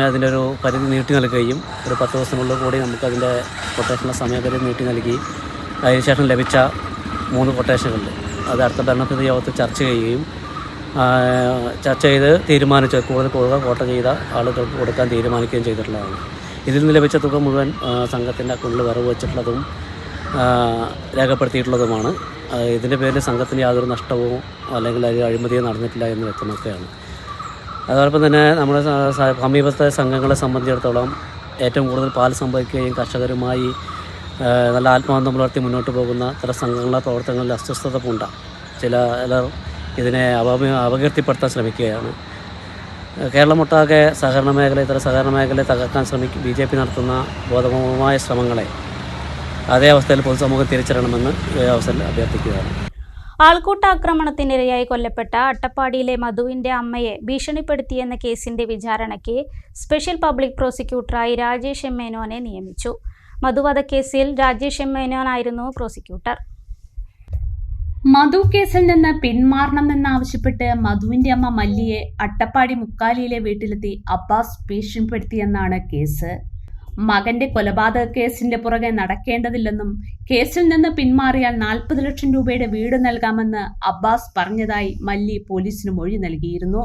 അതിൻ്റെ ഒരു പരിധി നീട്ടി നൽകുകയും ഒരു 10 ദിവസത്തിനുള്ളിൽ കൂടി നമുക്കതിൻ്റെ കൊട്ടേഷനുള്ള സമയപരിധി നീട്ടി നൽകി അതിനുശേഷം ലഭിച്ച 3 കൊട്ടേഷനുകളുണ്ട്. അത് അടുത്ത ഭരണസമിതി യോഗത്തിൽ ചർച്ച ചെയ്ത് തീരുമാനിച്ച് കൂടുതൽ കോട്ട ചെയ്ത ആളുകൾക്ക് കൊടുക്കാൻ തീരുമാനിക്കുകയും ചെയ്തിട്ടുള്ളതാണ്. ഇതിൽ നിന്ന് ലഭിച്ച തുക മുഴുവൻ സംഘത്തിൻ്റെ അക്കൗണ്ടിൽ വരവ് വച്ചിട്ടുള്ളതും രേഖപ്പെടുത്തിയിട്ടുള്ളതുമാണ്. ഇതിൻ്റെ പേരിൽ സംഘത്തിന് യാതൊരു നഷ്ടവും അല്ലെങ്കിൽ അഴിമതിയോ നടന്നിട്ടില്ല എന്ന് വ്യക്തമാക്കുകയാണ്. അതോടൊപ്പം തന്നെ നമ്മുടെ സമീപത്തെ സംഘങ്ങളെ സംബന്ധിച്ചിടത്തോളം ഏറ്റവും കൂടുതൽ പാൽ സംഭവിക്കുകയും കർഷകരുമായി നല്ല ആത്മബന്ധം പുലർത്തി മുന്നോട്ട് പോകുന്ന ഇത്തരം സംഘങ്ങളുടെ പ്രവർത്തനങ്ങളിൽ അസ്വസ്ഥത പൂണ്ട ചിലർ ഇതിനെ അപകീർത്തിപ്പെടുത്താൻ ശ്രമിക്കുകയാണ്. കേരളമൊട്ടാകെ ഇത്തരം സഹകരണ മേഖലയെ തകർക്കാൻ BJP നടത്തുന്ന ബോധപൂർവമായ ശ്രമങ്ങളെ അതേ അവസ്ഥയിൽ പൊതുസമൂഹം തിരിച്ചറിയണമെന്ന് ഈ അവസരത്തിൽ അഭ്യർത്ഥിക്കുകയാണ്. ആൾക്കൂട്ടാക്രമണത്തിനിരയായി കൊല്ലപ്പെട്ട അട്ടപ്പാടിയിലെ മധുവിന്റെ അമ്മയെ ഭീഷണിപ്പെടുത്തിയെന്ന കേസിന്റെ വിചാരണയ്ക്ക് സ്പെഷ്യൽ പബ്ലിക് പ്രോസിക്യൂട്ടറായി രാജേഷ് M. മേനോനെ നിയമിച്ചു. മധുവധക്കേസിൽ രാജേഷ് M. മേനോനായിരുന്നു പ്രോസിക്യൂട്ടർ. മധു കേസിൽ നിന്ന് പിന്മാറണമെന്നാവശ്യപ്പെട്ട് മധുവിന്റെ അമ്മ മല്ലിയെ അട്ടപ്പാടി മുക്കാലിയിലെ വീട്ടിലെത്തി അബ്ബാസ് ഭീഷണിപ്പെടുത്തിയെന്നാണ് കേസ്. മകന്റെ കൊലപാതക കേസിന്റെ പുറകെ നടക്കേണ്ടതില്ലെന്നും കേസിൽ നിന്ന് പിന്മാറിയാൽ 40 ലക്ഷം രൂപയുടെ വീട് നൽകാമെന്ന് അബ്ബാസ് പറഞ്ഞതായി മല്ലി പോലീസിന് മൊഴി നൽകിയിരുന്നു.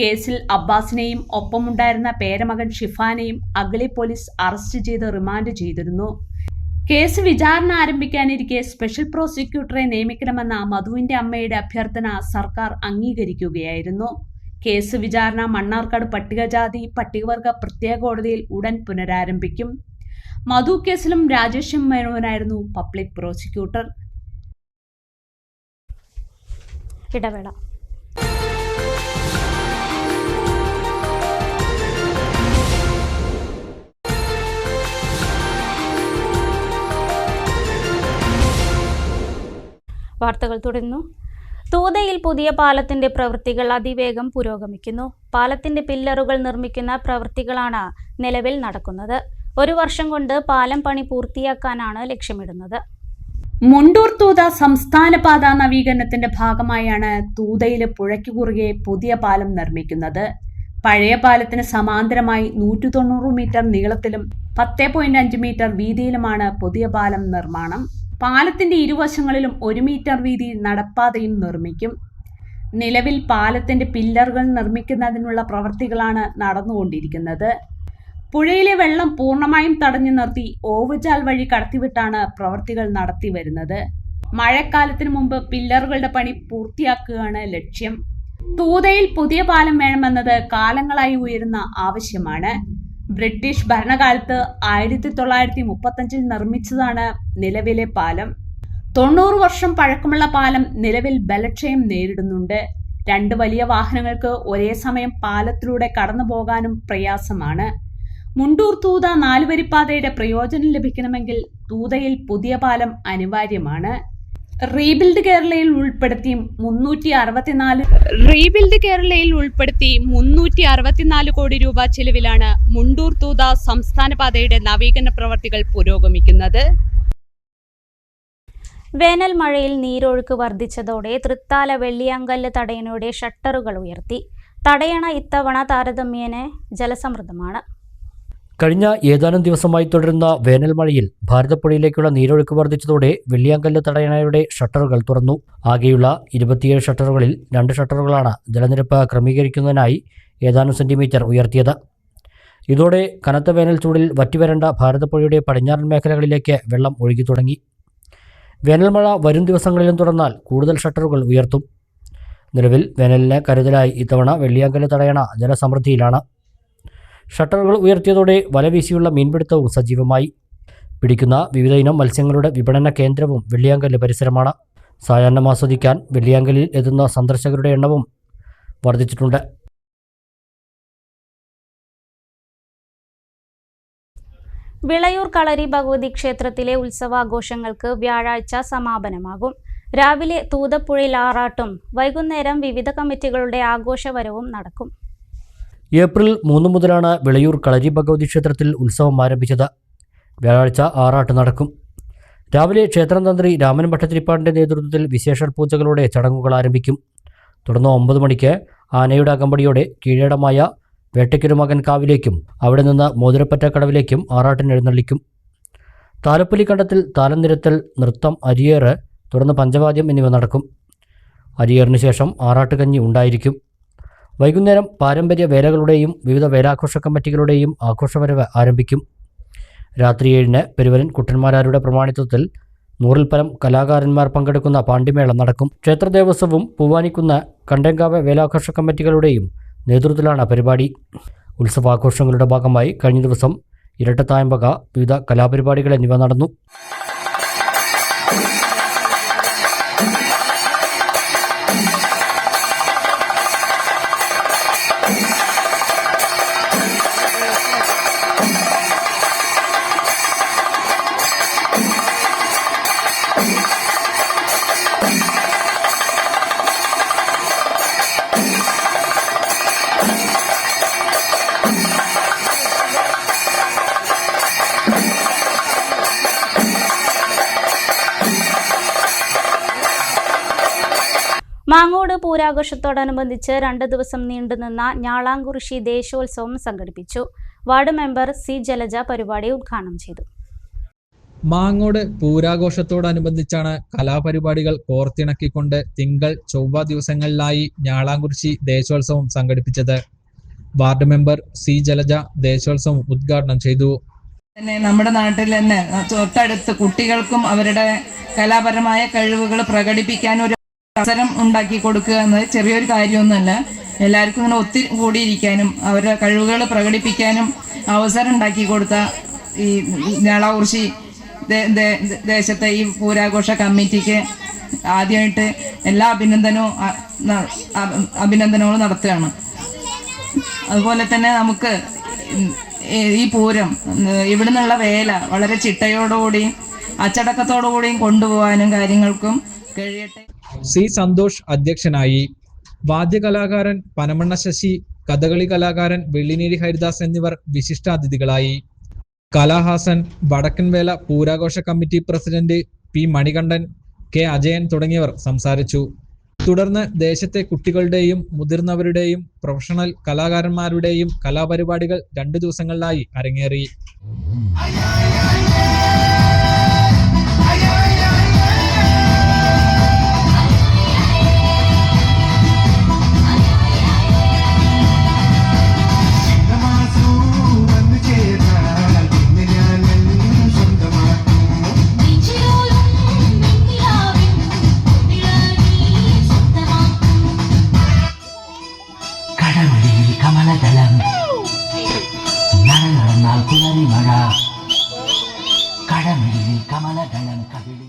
കേസിൽ അബ്ബാസിനെയും ഒപ്പമുണ്ടായിരുന്ന പേരമകൻ ഷിഫാനെയും അഗളി പോലീസ് അറസ്റ്റ് ചെയ്ത് റിമാൻഡ് ചെയ്തിരുന്നു. കേസ് വിചാരണ ആരംഭിക്കാനിരിക്കെ സ്പെഷ്യൽ പ്രോസിക്യൂട്ടറെ നിയമിക്കണമെന്ന മധുവിന്റെ അമ്മയുടെ അഭ്യർത്ഥന സർക്കാർ അംഗീകരിക്കുകയായിരുന്നു. കേസ് വിചാരണ മണ്ണാർക്കാട് പട്ടികജാതി പട്ടികവർഗ പ്രത്യേക കോടതിയിൽ ഉടൻ പുനരാരംഭിക്കും. മധു കേസിലും രാജേഷ് M. മേനോനായിരുന്നു പബ്ലിക് പ്രോസിക്യൂട്ടർ. ഇടവേള. വാർത്തകൾ തുടരുന്നു. തൂതയിൽ പുതിയ പാലത്തിന്റെ പ്രവൃത്തികൾ അതിവേഗം പുരോഗമിക്കുന്നു. പാലത്തിന്റെ പില്ലറുകൾ നിർമ്മിക്കുന്ന പ്രവൃത്തികളാണ് നിലവിൽ നടക്കുന്നത്. 1 വർഷം കൊണ്ട് പാലം പണി പൂർത്തിയാക്കാനാണ് ലക്ഷ്യമിടുന്നത്. മുണ്ടൂർ തൂത സംസ്ഥാന പാത നവീകരണത്തിന്റെ ഭാഗമായാണ് തൂതയിലെ പുഴയ്ക്ക് കുറുകെ പുതിയ പാലം നിർമ്മിക്കുന്നത്. പഴയ പാലത്തിന് സമാന്തരമായി 190 മീറ്റർ നീളത്തിലും 10.5 മീറ്റർ വീതിയിലുമാണ് പുതിയ പാലം നിർമ്മാണം. പാലത്തിന്റെ ഇരുവശങ്ങളിലും 1 മീറ്റർ വീതി നടപ്പാതയും നിർമ്മിക്കും. നിലവിൽ പാലത്തിന്റെ പില്ലറുകൾ നിർമ്മിക്കുന്നതിനുള്ള പ്രവൃത്തികളാണ് നടന്നുകൊണ്ടിരിക്കുന്നത്. പുഴയിലെ വെള്ളം പൂർണ്ണമായും തടഞ്ഞു നിർത്തി ഓവുചാൽ വഴി കടത്തിവിട്ടാണ് പ്രവൃത്തികൾ നടത്തി വരുന്നത്. മഴക്കാലത്തിനു മുമ്പ് പില്ലറുകളുടെ പണി പൂർത്തിയാക്കുകയാണ് ലക്ഷ്യം. തൂതയിൽ പുതിയ പാലം വേണമെന്നത് കാലങ്ങളായി ഉയരുന്ന ആവശ്യമാണ്. ബ്രിട്ടീഷ് ഭരണകാലത്ത് 1935 നിർമ്മിച്ചതാണ് നിലവിലെ പാലം. 90 വർഷം പഴക്കമുള്ള പാലം നിലവിൽ ബലക്ഷയം നേരിടുന്നുണ്ട്. 2 വലിയ വാഹനങ്ങൾക്ക് ഒരേ സമയം പാലത്തിലൂടെ കടന്നു പോകാനും പ്രയാസമാണ്. മുണ്ടൂർ തൂത 4 വരിപ്പാതയുടെ പ്രയോജനം ലഭിക്കണമെങ്കിൽ തൂതയിൽ പുതിയ പാലം അനിവാര്യമാണ്. റീബിൽഡ് കേരളയിൽ ഉൾപ്പെടുത്തി 364 കോടി രൂപ ചെലവിലാണ് മുണ്ടൂർ തൂത സംസ്ഥാന പാതയുടെ നവീകരണ പ്രവർത്തികൾ പുരോഗമിക്കുന്നത്. വേനൽ മഴയിൽ നീരൊഴുക്ക് വർദ്ധിച്ചതോടെ തൃത്താല വെള്ളിയാങ്കല്ല് തടയണയുടെ ഷട്ടറുകൾ ഉയർത്തി. തടയണ ഇത്തവണ താരതമ്യേന ജലസമൃദ്ധമാണ്. കഴിഞ്ഞ ഏതാനും ദിവസമായി തുടരുന്ന വേനൽ മഴയിൽ ഭാരതപ്പുഴയിലേക്കുള്ള നീരൊഴുക്ക് വർദ്ധിച്ചതോടെ വെള്ളിയാങ്കല്ല് തടയണയുടെ ഷട്ടറുകൾ തുറന്നു. ആകെയുള്ള 27 ഷട്ടറുകളിൽ 2 ഷട്ടറുകളാണ് ജലനിരപ്പ് ക്രമീകരിക്കുന്നതിനായി ഏതാനും സെന്റിമീറ്റർ ഉയർത്തിയത്. ഇതോടെ കനത്ത വേനൽ ചൂടിൽ വറ്റിവരേണ്ട ഭാരതപ്പുഴയുടെ പടിഞ്ഞാറൻ മേഖലകളിലേക്ക് വെള്ളം ഒഴുകി തുടങ്ങി. വേനൽമഴ വരും ദിവസങ്ങളിലും തുടർന്നാൽ കൂടുതൽ ഷട്ടറുകൾ ഉയർത്തും. നിലവിൽ വേനലിന് കരുതലായി ഇത്തവണ വെള്ളിയാങ്കല്ല് തടയണ ജലസമൃദ്ധിയിലാണ്. ഷട്ടറുകൾ ഉയർത്തിയതോടെ വലവീശിയുള്ള മീൻപിടുത്തവും സജീവമായി. പിടിക്കുന്ന വിവിധ ഇനം മത്സ്യങ്ങളുടെ വിപണന കേന്ദ്രവും വെള്ളിയാങ്കല്ല് പരിസരമാണ്. സായാഹ്നം ആസ്വദിക്കാൻ വെള്ളിയാങ്കല്ലിൽ എത്തുന്ന സന്ദർശകരുടെ എണ്ണവും വർദ്ധിച്ചിട്ടുണ്ട്. വിളയൂർ കളരി ഭഗവതി ക്ഷേത്രത്തിലെ ഉത്സവാഘോഷങ്ങൾക്ക് വ്യാഴാഴ്ച സമാപനമാകും. രാവിലെ തൂതപ്പുഴയിൽ ആറാട്ടും വൈകുന്നേരം വിവിധ കമ്മിറ്റികളുടെ ആഘോഷവരവും നടക്കും. ഏപ്രിൽ 3 മുതലാണ് വിളയൂർ കളരി ഭഗവതി ക്ഷേത്രത്തിൽ ഉത്സവം ആരംഭിച്ചത്. വ്യാഴാഴ്ച ആറാട്ട് നടക്കും. രാവിലെ ക്ഷേത്രം തന്ത്രി രാമൻ ഭട്ടതിരിപ്പാടിൻ്റെ നേതൃത്വത്തിൽ വിശേഷ പൂജകളോടെ ചടങ്ങുകൾ ആരംഭിക്കും. തുടർന്ന് 9 മണിക്ക് ആനയുടെ അകമ്പടിയോടെ കീഴടമായ വേട്ടയ്ക്കൊരു കാവിലേക്കും അവിടെ നിന്ന് മോതിരപ്പറ്റക്കടവിലേക്കും ആറാട്ടിന് എഴുന്നള്ളിക്കും. താലപ്പൊലി കണ്ടത്തിൽ താലം നിരത്തൽ, നൃത്തം, അരിയേറ്, തുടർന്ന് പഞ്ചവാദ്യം എന്നിവ നടക്കും. അരിയേറിന് ശേഷം ആറാട്ടുകഞ്ഞി ഉണ്ടായിരിക്കും. വൈകുന്നേരം പാരമ്പര്യ വേലകളുടെയും വിവിധ വേലാഘോഷ കമ്മിറ്റികളുടെയും ആഘോഷവരവ് ആരംഭിക്കും. രാത്രി 7-ന് പെരുവരൻ കുട്ടന്മാരാരുടെ പ്രമാണിത്വത്തിൽ 100-ൽ പരം കലാകാരന്മാർ പങ്കെടുക്കുന്ന പാണ്ടിമേളം നടക്കും. ക്ഷേത്ര ദേവസ്വവും പൂവാനിക്കുന്ന് കണ്ടേങ്കാവ് വേലാഘോഷ കമ്മിറ്റികളുടെയും നേതൃത്വത്തിലാണ് പരിപാടി. ഉത്സവാഘോഷങ്ങളുടെ ഭാഗമായി കഴിഞ്ഞ ദിവസം ഇരട്ടത്തായമ്പക, വിവിധ കലാപരിപാടികൾ എന്നിവ നടന്നു. മാങ്ങോട് പൂരാഘോഷത്തോടനുബന്ധിച്ച് 2 ദിവസം നീണ്ടുനിന്ന ഞാളാംകുറിശി ദേശോത്സവം സംഘടിപ്പിച്ചു. വാർഡ് മെമ്പർ സി ജലജ പരിപാടി ഉദ്ഘാടനം ചെയ്തു. മാങ്ങോട് പൂരാഘോഷത്തോടനുബന്ധിച്ചാണ് കലാപരിപാടികൾ കോർത്തിണക്കിക്കൊണ്ട് തിങ്കൾ, ചൊവ്വ ദിവസങ്ങളിലായി ഞാളാംകുറിശി ദേശോത്സവം സംഘടിപ്പിച്ചത്. വാർഡ് മെമ്പർ സി ജലജ ദേശോത്സവം ഉദ്ഘാടനം ചെയ്തു. നമ്മുടെ നാട്ടിൽ തന്നെ തൊട്ടടുത്ത് കുട്ടികൾക്കും അവരുടെ കലാപരമായ കഴിവുകൾ പ്രകടിപ്പിക്കാൻ ഒരു അവസരം ഉണ്ടാക്കി കൊടുക്കുക എന്നത് ചെറിയൊരു കാര്യമൊന്നുമല്ല. എല്ലാവർക്കും ഇങ്ങനെ ഒത്തുകൂടിയിരിക്കാനും അവരുടെ കഴിവുകൾ പ്രകടിപ്പിക്കാനും അവസരം ഉണ്ടാക്കി കൊടുത്ത ഈ ഞാളാംകുറിശി ദേശത്തെ ഈ പൂരാഘോഷ കമ്മിറ്റിക്ക് ആദ്യമായിട്ട് എല്ലാ അഭിനന്ദനങ്ങളും നടത്തുകയാണ്. അതുപോലെ തന്നെ നമുക്ക് ഈ പൂരം ഇവിടെ നിന്നുള്ള വേല വളരെ ചിട്ടയോടുകൂടിയും അച്ചടക്കത്തോടുകൂടിയും കൊണ്ടുപോകാനും കാര്യങ്ങൾക്കും കഴിയട്ടെ. സി സന്തോഷ് അധ്യക്ഷനായി. വാദ്യകലാകാരൻ പനമണ്ണ ശശി, കഥകളി കലാകാരൻ വെള്ളിനേഴി ഹരിദാസ് എന്നിവർ വിശിഷ്ടാതിഥികളായി. കലാഹാസൻ, വടക്കൻവേല പൂരാഘോഷ committee president P Manikandan, K Ajayan തുടങ്ങിയവർ സംസാരിച്ചു. തുടർന്ന് ദേശത്തെ കുട്ടികളുടെയും മുതിർന്നവരുടെയും പ്രൊഫഷണൽ കലാകാരന്മാരുടെയും കലാപരിപാടികൾ 2 ദിവസങ്ങളിലായി അരങ്ങേറി. കമലദളം നടന്നാൽ പുലരി മഴ കടമിഴിൽ കമലദളം കവിളി.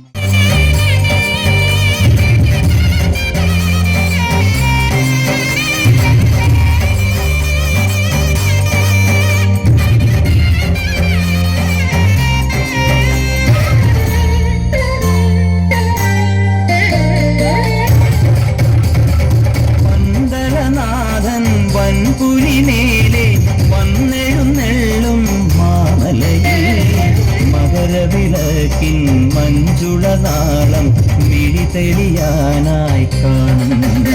പുലിമേലെ വന്നെഴുന്നെള്ളും മാമലയിൽ മകരവിളക്കിൻ മഞ്ജുളനാളം വിഴി തെളിയാനായി കാണുന്ന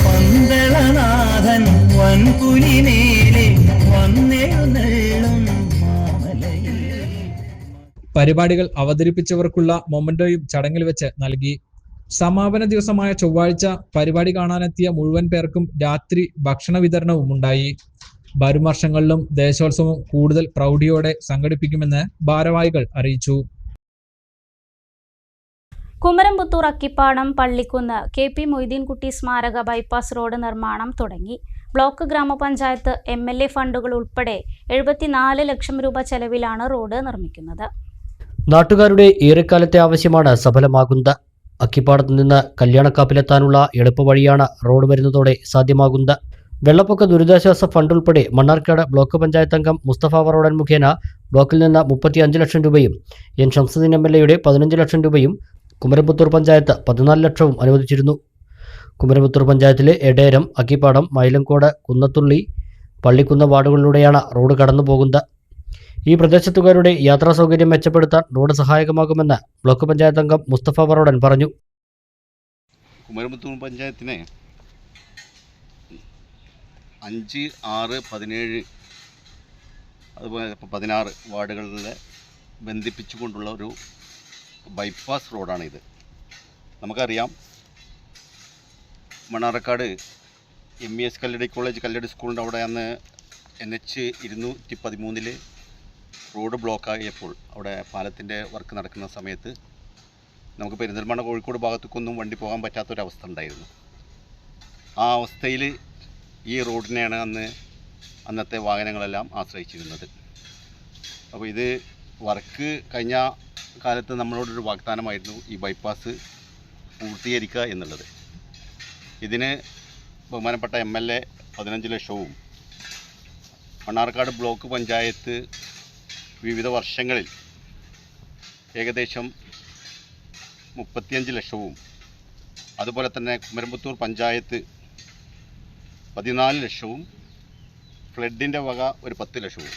പന്തളനാഥൻ വൻപുലിമേലെ വന്നെഴുന്നെള്ളും മാമലയിൽ. പരിപാടികൾ അവതരിപ്പിച്ചവർക്കുള്ള മൊമെന്റോയും ചടങ്ങിൽ വെച്ച് നൽകി. സമാപന ദിവസമായ ചൊവ്വാഴ്ച പരിപാടി കാണാനെത്തിയ മുഴുവൻ പേർക്കും രാത്രി ഭക്ഷണ വിതരണവും ഉണ്ടായി. വരും വർഷങ്ങളിലും ദേശോത്സവം കൂടുതൽ പ്രൗഢിയോടെ സംഘടിപ്പിക്കുമെന്ന് ഭാരവാഹികൾ അറിയിച്ചു. കുമരംപുത്തൂർ അക്കിപ്പാടം പള്ളിക്കുന്ന് KP മൊയ്തീൻകുട്ടി സ്മാരക ബൈപ്പാസ് റോഡ് നിർമ്മാണം തുടങ്ങി. ബ്ലോക്ക് ഗ്രാമപഞ്ചായത്ത് MLA ഫണ്ടുകൾ ഉൾപ്പെടെ 74 ലക്ഷം രൂപ ചെലവിലാണ് റോഡ് നിർമ്മിക്കുന്നത്. നാട്ടുകാരുടെ ഏറെക്കാലത്തെ ആവശ്യമാണ് സഫലമാകുന്നത്. അക്കിപ്പാടത്ത് നിന്ന് കല്യാണക്കാപ്പിലെത്താനുള്ള എളുപ്പവഴിയാണ് റോഡ് വരുന്നതോടെ സാധ്യമാകുന്നത്. വെള്ളപ്പൊക്ക ദുരിതാശ്വാസ ഫണ്ട് ഉൾപ്പെടെ മണ്ണാർക്കാട് ബ്ലോക്ക് പഞ്ചായത്ത് അംഗം മുസ്തഫ വറോഡൻ മുഖേന ബ്ലോക്കിൽ നിന്ന് 35 ലക്ഷം രൂപയും N ഷംസുദ്ദീൻ MLA 15 ലക്ഷം രൂപയും കുമരംപുത്തൂർ പഞ്ചായത്ത് 14 ലക്ഷവും അനുവദിച്ചിരുന്നു. കുമരംപുത്തൂർ പഞ്ചായത്തിലെ എടേരം, അക്കിപ്പാടം, മൈലങ്കോട്, കുന്നത്തുള്ളി, പള്ളിക്കുന്ന് വാർഡുകളിലൂടെയാണ് റോഡ് കടന്നു പോകുന്നത്. ഈ പ്രദേശത്തുകാരുടെ യാത്രാ സൗകര്യം മെച്ചപ്പെടുത്താൻ റോഡ് സഹായകമാകുമെന്ന് ബ്ലോക്ക് പഞ്ചായത്ത് അംഗം മുസ്തഫ വറോഡൻ പറഞ്ഞു. കുമരംപുത്തൂർ പഞ്ചായത്തിനെ 5, 6, 17 അതുപോലെ 16 വാർഡുകളിലെ ബന്ധിപ്പിച്ചുകൊണ്ടുള്ള ഒരു ബൈപ്പാസ് റോഡാണിത്. നമുക്കറിയാം, മണ്ണാർക്കാട് MES കല്ലടി കോളേജ് കല്ലടി സ്കൂളിൻ്റെ അവിടെ അന്ന് NH 213 റോഡ് ബ്ലോക്കായപ്പോൾ അവിടെ പാലത്തിൻ്റെ വർക്ക് നടക്കുന്ന സമയത്ത് നമുക്ക് പെരിന്തൽമണ്ണ കോഴിക്കോട് ഭാഗത്തേക്കൊന്നും വണ്ടി പോകാൻ പറ്റാത്തൊരവസ്ഥ ഉണ്ടായിരുന്നു. ആ അവസ്ഥയിൽ ഈ റോഡിനെയാണ് അന്നത്തെ വാഹനങ്ങളെല്ലാം ആശ്രയിച്ചിരുന്നത്. അപ്പോൾ ഇത് വർക്ക് കഴിഞ്ഞ കാലത്ത് നമ്മളോടൊരു വാഗ്ദാനമായിരുന്നു ഈ ബൈപ്പാസ് പൂർത്തീകരിക്കുക എന്നുള്ളത്. ഇതിന് ബഹുമാനപ്പെട്ട MLA 15 ലക്ഷവും മണ്ണാർക്കാട് ബ്ലോക്ക് പഞ്ചായത്ത് വിവിധ വർഷങ്ങളിൽ ഏകദേശം 35 ലക്ഷവും അതുപോലെ തന്നെ കുമരംപുത്തൂർ പഞ്ചായത്ത് 14 ലക്ഷവും ഫ്ലഡിൻ്റെ വക ഒരു 10 ലക്ഷവും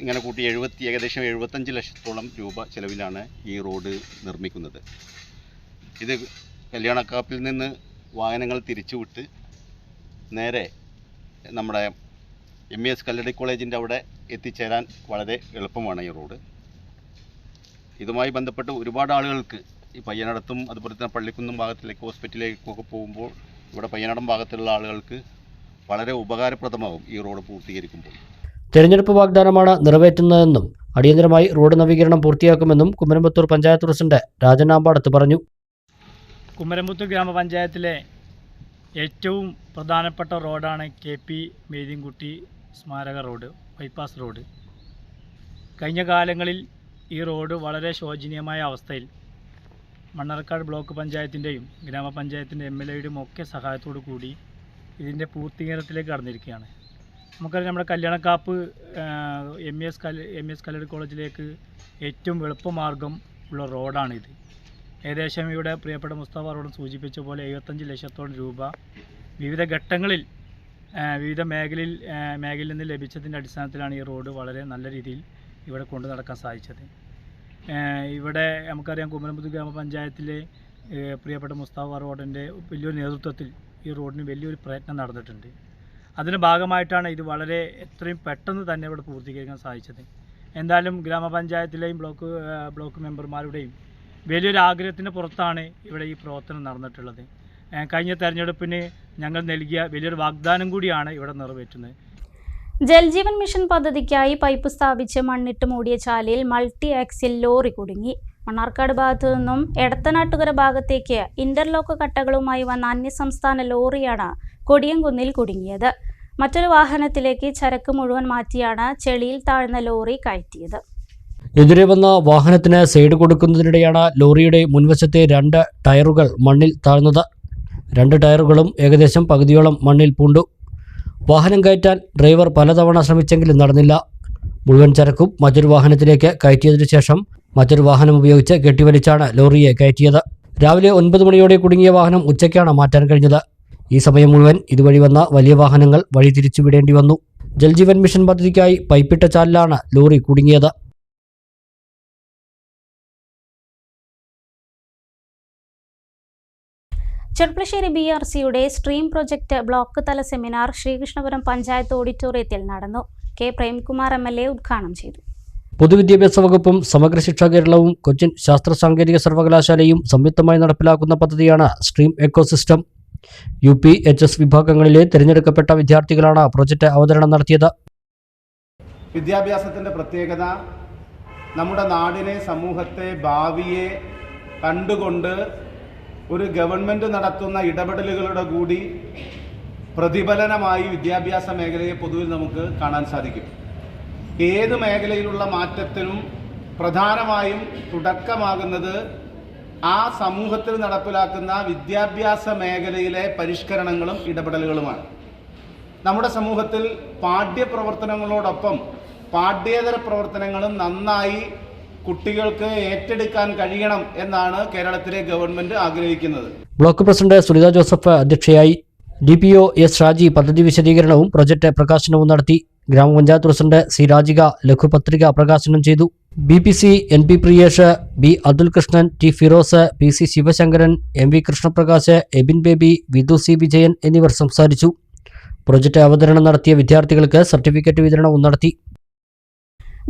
ഇങ്ങനെ കൂട്ടി ഏകദേശം 75 ലക്ഷത്തോളം രൂപ ചെലവിലാണ് ഈ റോഡ് നിർമ്മിക്കുന്നത്. ഇത് കല്യാണക്കാപ്പിൽ നിന്ന് വാഹനങ്ങൾ തിരിച്ചുവിട്ട് നേരെ നമ്മുടെ MES കല്ലടി കോളേജിൻ്റെ അവിടെ എത്തിച്ചേരാൻ വളരെ എളുപ്പമാണ് ഈ റോഡ്. ഇതുമായി ബന്ധപ്പെട്ട് ഒരുപാട് ആളുകൾക്ക് ഈ പയ്യനടത്തും അതുപോലെ തന്നെ പള്ളിക്കുന്നും ഭാഗത്തിലേക്ക് ഹോസ്പിറ്റലിലേക്കൊക്കെ പോകുമ്പോൾ ഇവിടെ പയ്യനടം ഭാഗത്തുള്ള ആളുകൾക്ക് വളരെ ഉപകാരപ്രദമാകും ഈ റോഡ് പൂർത്തീകരിക്കുമ്പോൾ. തെരഞ്ഞെടുപ്പ് വാഗ്ദാനമാണ് നിറവേറ്റുന്നതെന്നും അടിയന്തരമായി റോഡ് നവീകരണം പൂർത്തിയാക്കുമെന്നും കുമരംപുത്തൂർ പഞ്ചായത്ത് പ്രസിഡന്റ് രാജൻ ആമ്പാടത്ത് പറഞ്ഞു. കുമരംപുത്തൂർ ഗ്രാമപഞ്ചായത്തിലെ ഏറ്റവും പ്രധാനപ്പെട്ട റോഡാണ് KP മൊയ്തീൻകുട്ടി സ്മാരക റോഡ്, ബൈപ്പാസ് റോഡ്. കഴിഞ്ഞ കാലങ്ങളിൽ ഈ റോഡ് വളരെ ശോചനീയമായ അവസ്ഥയിൽ മണ്ണാർക്കാട് ബ്ലോക്ക് പഞ്ചായത്തിൻ്റെയും ഗ്രാമപഞ്ചായത്തിൻ്റെ MLAയുടെയും ഒക്കെ സഹായത്തോടു കൂടി ഇതിൻ്റെ പൂർത്തീകരണത്തിലേക്ക് കടന്നിരിക്കുകയാണ്. നമുക്കറിയാം, നമ്മുടെ കല്യാണക്കാപ്പ് MES കല്ലടി കോളേജിലേക്ക് ഏറ്റവും എളുപ്പമാർഗം ഉള്ള റോഡാണിത്. ഏകദേശം ഇവിടെ പ്രിയപ്പെട്ട മുസ്തഫ റോഡ് സൂചിപ്പിച്ച പോലെ 75 ലക്ഷത്തോളം രൂപ വിവിധ ഘട്ടങ്ങളിൽ വിവിധ മേഖലയിൽ നിന്ന് ലഭിച്ചതിൻ്റെ അടിസ്ഥാനത്തിലാണ് ഈ റോഡ് വളരെ നല്ല രീതിയിൽ ഇവിടെ കൊണ്ടു നടക്കാൻ സാധിച്ചത്. ഇവിടെ നമുക്കറിയാം കുമരംപുത്തൂർ ഗ്രാമപഞ്ചായത്തിലെ പ്രിയപ്പെട്ട മുസ്തഫ റോഡിൻ്റെ വലിയൊരു നേതൃത്വത്തിൽ ഈ റോഡിന് വലിയൊരു പ്രയത്നം നടന്നിട്ടുണ്ട്. അതിൻ്റെ ഭാഗമായിട്ടാണ് ഇത് വളരെ എത്രയും പെട്ടെന്ന് തന്നെ ഇവിടെ പൂർത്തീകരിക്കാൻ സാധിച്ചത്. എന്തായാലും ഗ്രാമപഞ്ചായത്തിലെയും ബ്ലോക്ക് മെമ്പർമാരുടെയും വലിയൊരു ആഗ്രഹത്തിന് പുറത്താണ് ഇവിടെ ഈ പ്രവർത്തനം നടന്നിട്ടുള്ളത്. കഴിഞ്ഞ തെരഞ്ഞെടുപ്പിന് ഞങ്ങൾ നൽകിയ വലിയൊരു വാഗ്ദാനം കൂടിയാണ് ഇവിടെ നിറവേറ്റുന്നത്. ജൽജീവൻ മിഷൻ പദ്ധതിക്കായി പൈപ്പ് സ്ഥാപിച്ച് മണ്ണിട്ട് മൂടിയ ചാലിൽ മൾട്ടി ആക്സിൽ ലോറി കുടുങ്ങി. മണ്ണാർക്കാട് ഭാഗത്തു നിന്നും എടത്തനാട്ടുകര ഭാഗത്തേക്ക് ഇന്റർലോക്ക് കട്ടകളുമായി വന്ന അന്യസംസ്ഥാന ലോറിയാണ് കൊടിയംകുന്നിൽ കുടുങ്ങിയത്. മറ്റൊരു വാഹനത്തിലേക്ക് ചരക്ക് മുഴുവൻ മാറ്റിയാണ് ചെളിയിൽ താഴ്ന്ന ലോറി കയറ്റിയത്. എതിരെ വന്ന വാഹനത്തിന് സൈഡ് കൊടുക്കുന്നതിനിടെയാണ് ലോറിയുടെ മുൻവശത്തെ 2 ടയറുകൾ മണ്ണിൽ താഴ്ന്നത്. 2 ടയറുകളും ഏകദേശം പകുതിയോളം മണ്ണിൽ പൂണ്ടു. വാഹനം കയറ്റാൻ ഡ്രൈവർ പലതവണ ശ്രമിച്ചെങ്കിലും നടന്നില്ല. മുഴുവൻ ചരക്കും മറ്റൊരു വാഹനത്തിലേക്ക് കയറ്റിയതിനു ശേഷം മറ്റൊരു വാഹനം ഉപയോഗിച്ച് കെട്ടിവലിച്ചാണ് ലോറിയെ കയറ്റിയത്. രാവിലെ 9 മണിയോടെ കുടുങ്ങിയ വാഹനം ഉച്ചയ്ക്കാണ് മാറ്റാൻ കഴിഞ്ഞത്. ഈ സമയം മുഴുവൻ ഇതുവഴി വന്ന വലിയ വാഹനങ്ങൾ വഴി തിരിച്ചുവിടേണ്ടി വന്നു. ജൽജീവൻ മിഷൻ പദ്ധതിക്കായി പൈപ്പിട്ട ചാലിലാണ് ലോറി കുടുങ്ങിയത്. ചെർപ്പളശ്ശേരി BRCയുടെ സ്ട്രീം പ്രൊജക്ട് ബ്ലോക്ക് തല സെമിനാർ ശ്രീകൃഷ്ണപുരം പഞ്ചായത്ത് ഓഡിറ്റോറിയത്തിൽ നടന്നു. കെ പ്രേംകുമാർ MLA ഉദ്ഘാടനം ചെയ്തു. പൊതുവിദ്യാഭ്യാസ വകുപ്പും സമഗ്ര ശിക്ഷാ കേരളവും കൊച്ചിൻ ശാസ്ത്ര സാങ്കേതിക സർവകലാശാലയും സംയുക്തമായി നടപ്പിലാക്കുന്ന പദ്ധതിയാണ് സ്ട്രീം എക്കോസിസ്റ്റം. UP HS വിഭാഗങ്ങളിലെ തിരഞ്ഞെടുക്കപ്പെട്ട വിദ്യാർത്ഥികളാണ് പ്രൊജക്ട് അവതരണം നടത്തിയത്. വിദ്യാഭ്യാസത്തിൻ്റെ പ്രത്യേകത നമ്മുടെ നാടിനെ, സമൂഹത്തെ, ഭാവിയെ കണ്ടുകൊണ്ട് ഒരു ഗവൺമെൻറ് നടത്തുന്ന ഇടപെടലുകളുടെ കൂടി പ്രതിഫലനമായി വിദ്യാഭ്യാസ മേഖലയെ പൊതുവിൽ നമുക്ക് കാണാൻ സാധിക്കും. ഏത് മേഖലയിലുള്ള മാറ്റത്തിനും പ്രധാനമായും തുടക്കമാകുന്നത് ആ സമൂഹത്തിൽ നടപ്പിലാക്കുന്ന വിദ്യാഭ്യാസ മേഖലയിലെ പരിഷ്കരണങ്ങളും ഇടപെടലുകളുമാണ്. നമ്മുടെ സമൂഹത്തിൽ പാഠ്യപ്രവർത്തനങ്ങളോടൊപ്പം പാഠ്യേതര പ്രവർത്തനങ്ങളും നന്നായി കുട്ടികൾക്ക് ഏറ്റെടുക്കാൻ കഴിയണം എന്നാണ് കേരളത്തിലെ ഗവൺമെന്റ് ആഗ്രഹിക്കുന്നത്. ബ്ലോക്ക് പ്രസിഡന്റ് സുനിത ജോസഫ് അധ്യക്ഷയായി. DPO S ഷാജി പദ്ധതി വിശദീകരണവും പ്രൊജക്ട് പ്രകാശനവും നടത്തി. ഗ്രാമപഞ്ചായത്ത് പ്രസിഡന്റ് C രാജിക ലഘുപത്രിക പ്രകാശനം ചെയ്തു. BPC NP Priyesh, B Athul Krishnan, T Firoz, PC Sivasankaran, MV Krishnaprakash, Ebin Baby, Vidhu C Vijayan എന്നിവർ സംസാരിച്ചു. പ്രൊജക്ട് അവതരണം നടത്തിയ വിദ്യാർത്ഥികൾക്ക് സർട്ടിഫിക്കറ്റ് വിതരണവും നടത്തി.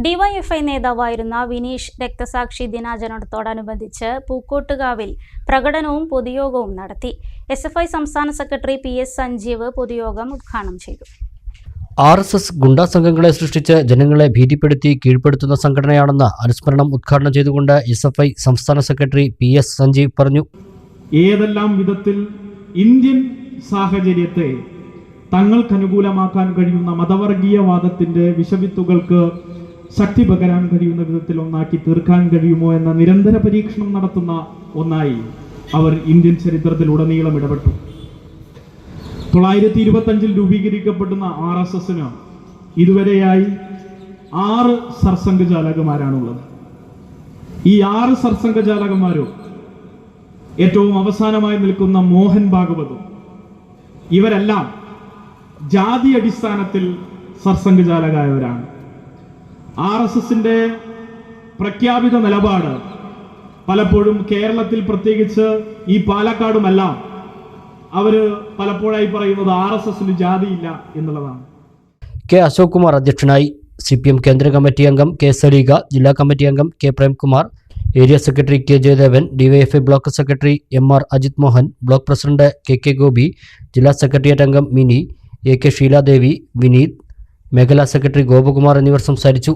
DYFI നേതാവായിരുന്ന വിനീഷ് രക്തസാക്ഷി ദിനാചരണത്തോടനുബന്ധിച്ച് പൂക്കോട്ടുകാവിൽ പ്രകടനവും പൊതുയോഗവും നടത്തി. SFI സംസ്ഥാന സെക്രട്ടറി PS സഞ്ജീവ് പൊതുയോഗം ഉദ്ഘാടനം ചെയ്തു. RSS ഗുണ്ടാ സംഘങ്ങളെ സൃഷ്ടിച്ച് ജനങ്ങളെ ഭീതിപ്പെടുത്തി കീഴ്പ്പെടുത്തുന്ന സംഘടനയാണെന്ന് അനുസ്മരണം ഉദ്ഘാടനം ചെയ്തുകൊണ്ട് SFI സംസ്ഥാന സെക്രട്ടറി PS സഞ്ജീവ് പറഞ്ഞു. ഏതെല്ലാം വിധത്തിൽ ഇന്ത്യൻ സാഹചര്യത്തെ തങ്ങൾക്കനുകൂലമാക്കാൻ കഴിയുന്ന മതവർഗീയവാദത്തിന്റെ വിഷവിത്തുകൾക്ക് ശക്തി പകരാൻ കഴിയുന്ന വിധത്തിൽ ഒന്നാക്കി തീർക്കാൻ കഴിയുമോ എന്ന നിരന്തര പരീക്ഷണം നടത്തുന്ന ഒന്നായി അവർ ഇന്ത്യൻ ചരിത്രത്തിലുടനീളം ഇടപെട്ടു. 925 രൂപീകരിക്കപ്പെടുന്ന RSSന് ഇതുവരെയായി 6 സർസംഘചാലകന്മാരാണുള്ളത്. ഈ 6 സർസംഘചാലകന്മാരും ഏറ്റവും അവസാനമായി നിൽക്കുന്ന മോഹൻ ഭാഗവതും ഇവരെല്ലാം ജാതി അടിസ്ഥാനത്തിൽ സർസംഘചാലകരായവരാണ്. RSSന്റെ പ്രഖ്യാപിത നിലപാട് പലപ്പോഴും കേരളത്തിൽ, പ്രത്യേകിച്ച് ഈ പാലക്കാടുമെല്ലാം അവർ പലപ്പോഴായി പറയുന്നത് RSSന് ജാതിയില്ല എന്നുള്ളതാണ്. K അശോക് കുമാർ അധ്യക്ഷനായി. CPM കേന്ദ്ര കമ്മിറ്റി അംഗം K സലീഗ, ജില്ലാ കമ്മിറ്റി അംഗം K Premkumar, area secretary K Jayadevan, DYFI block secretary MR Ajith Mohan, block president KK Gopi, ജില്ലാ സെക്രട്ടേറിയറ്റ് അംഗം മിനി, AK ഷീലാദേവി, വിനീത്, മേഖലാ സെക്രട്ടറി ഗോപകുമാർ എന്നിവർ സംസാരിച്ചു.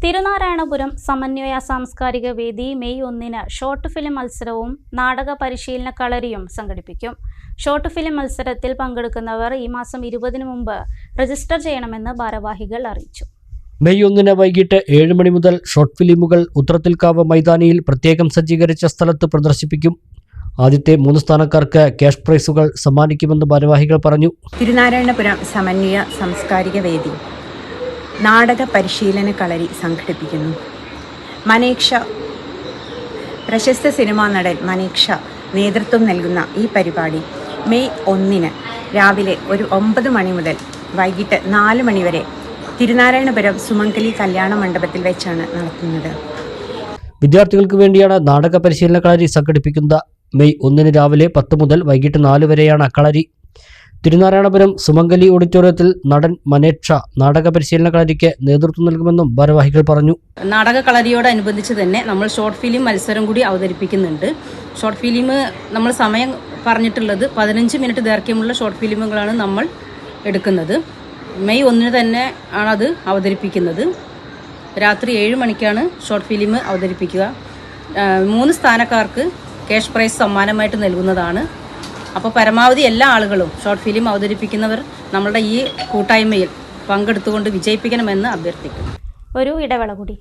തിരുനാരായണപുരം സമന്വയ സാംസ്കാരിക വേദി മെയ് 1 ഷോർട്ട് ഫിലിം മത്സരവും നാടക പരിശീലന കളരിയും സംഘടിപ്പിക്കും. ഷോർട്ട് ഫിലിം മത്സരത്തിൽ പങ്കെടുക്കുന്നവർ ഈ മാസം 20 മുമ്പ് രജിസ്റ്റർ ചെയ്യണമെന്ന് ഭാരവാഹികൾ അറിയിച്ചു. മെയ് 1 വൈകിട്ട് 7 മണി മുതൽ ഷോർട്ട് ഫിലിമുകൾ ഉത്രത്തിൽക്കാവ് മൈതാനിയിൽ പ്രത്യേകം സജ്ജീകരിച്ച സ്ഥലത്ത് പ്രദർശിപ്പിക്കും. ആദ്യത്തെ 3 സ്ഥാനക്കാർക്ക് ക്യാഷ് പ്രൈസുകൾ സമ്മാനിക്കുമെന്ന് ഭാരവാഹികൾ പറഞ്ഞു. തിരുനാരായണപുരം സമന്വയ സാംസ്കാരിക വേദി നാടക പരിശീലന കളരി സംഘടിപ്പിക്കുന്നു. മനേക്ഷ പ്രശസ്ത സിനിമാ നടൻ മനീഷ നേതൃത്വം നൽകുന്ന ഈ പരിപാടി മെയ് 1 രാവിലെ ഒരു 9 മണി മുതൽ വൈകിട്ട് 4 മണി വരെ തിരുനാരായണപുരം സുമംഗലി കല്യാണ മണ്ഡപത്തിൽ വെച്ചാണ് നടത്തുന്നത്. വിദ്യാർത്ഥികൾക്ക് വേണ്ടിയാണ് നാടക പരിശീലന കളരി സംഘടിപ്പിക്കുന്നത്. മെയ് 1 രാവിലെ 10 മുതൽ വൈകിട്ട് 4 വരെയാണ് കളരി. തിരുനാരായണപുരം സുമംഗലി ഓഡിറ്റോറിയത്തിൽ നടൻ മനേക്ഷ നാടക പരിശീലന കളരിക്ക് നേതൃത്വം നൽകുമെന്നും ഭാരവാഹികൾ പറഞ്ഞു. നാടക കളരിയോടനുബന്ധിച്ച് തന്നെ നമ്മൾ ഷോർട്ട് ഫിലിം മത്സരം കൂടി അവതരിപ്പിക്കുന്നുണ്ട്. ഷോർട്ട് ഫിലിം നമ്മൾ സമയം പറഞ്ഞിട്ടുള്ളത് 15 മിനിറ്റ് ദൈർഘ്യമുള്ള ഷോർട്ട് ഫിലിമുകളാണ് നമ്മൾ എടുക്കുന്നത്. മെയ് 1 തന്നെ ആണ് അത് അവതരിപ്പിക്കുന്നത്. രാത്രി 7 മണിക്കാണ് ഷോർട്ട് ഫിലിം അവതരിപ്പിക്കുക. 3 സ്ഥാനക്കാർക്ക് ക്യാഷ് പ്രൈസ് സമ്മാനമായിട്ട് നൽകുന്നതാണ്. അപ്പോൾ പരമാവധി എല്ലാ ആളുകളും ഷോർട്ട് ഫിലിം അവതരിപ്പിക്കുന്നവർ നമ്മളുടെ ഈ കൂട്ടായ്മയിൽ പങ്കെടുത്തുകൊണ്ട് വിജയിപ്പിക്കണമെന്ന് അഭ്യർത്ഥിക്കുന്നു. ഒരു ഇടവേള കൂടി.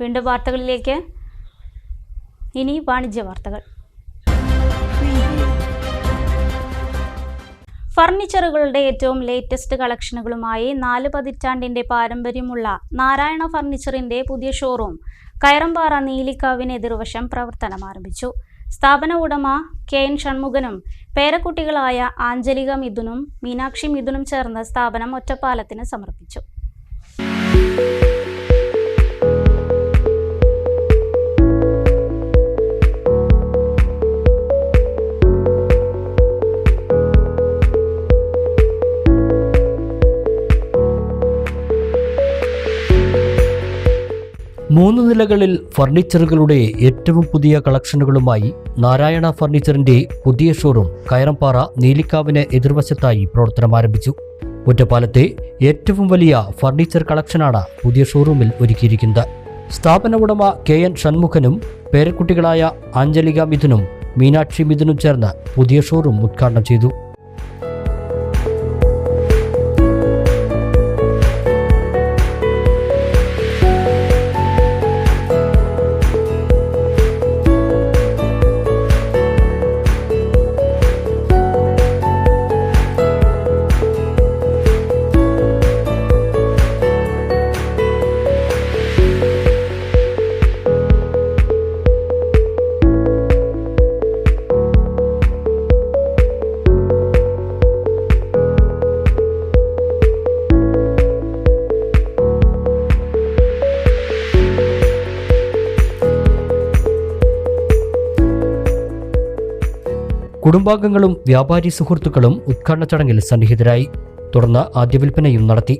വീണ്ടും വാർത്തകളിലേക്ക്. ഇനി വാണിജ്യ വാർത്തകൾ. ഫർണിച്ചറുകളുടെ ഏറ്റവും ലേറ്റസ്റ്റ് കളക്ഷനുകളുമായി 4 പതിറ്റാണ്ടിന്റെ പാരമ്പര്യമുള്ള നാരായണ ഫർണിച്ചറിന്റെ പുതിയ ഷോറൂം കയറമ്പാറ നീലിക്കാവിന് എതിർവശം പ്രവർത്തനം ആരംഭിച്ചു. സ്ഥാപന ഉടമ KN ഷൺമുഖനും പേരക്കുട്ടികളായ ആഞ്ജലിക മിഥുനും മീനാക്ഷി മിഥുനും ചേർന്ന് സ്ഥാപനം ഒറ്റപ്പാലത്തിന് സമർപ്പിച്ചു. മൂന്ന് നിലകളിൽ ഫർണിച്ചറുകളുടെ ഏറ്റവും പുതിയ കളക്ഷനുകളുമായി നാരായണ ഫർണിച്ചറിന്റെ പുതിയ ഷോറൂം കയറമ്പാറ നീലിക്കാവിന് എതിർവശത്തായി പ്രവർത്തനം ആരംഭിച്ചു. ഒറ്റപ്പാലത്തെ ഏറ്റവും വലിയ ഫർണിച്ചർ കളക്ഷനാണ് പുതിയ ഷോറൂമിൽ ഒരുക്കിയിരിക്കുന്നത്. സ്ഥാപന ഉടമ KN ഷൺമുഖനും പേരക്കുട്ടികളായ ആഞ്ജലിക മിഥുനും മീനാക്ഷി മിഥുനും ചേർന്ന് പുതിയ ഷോറൂം ഉദ്ഘാടനം ചെയ്തു. കുടുംബാംഗങ്ങളും വ്യാപാരി സുഹൃത്തുക്കളും ഉദ്ഘാടന ചടങ്ങിൽ സന്നിഹിതരായി. തുടർന്ന് ആദ്യ വിൽപ്പനയും നടത്തി.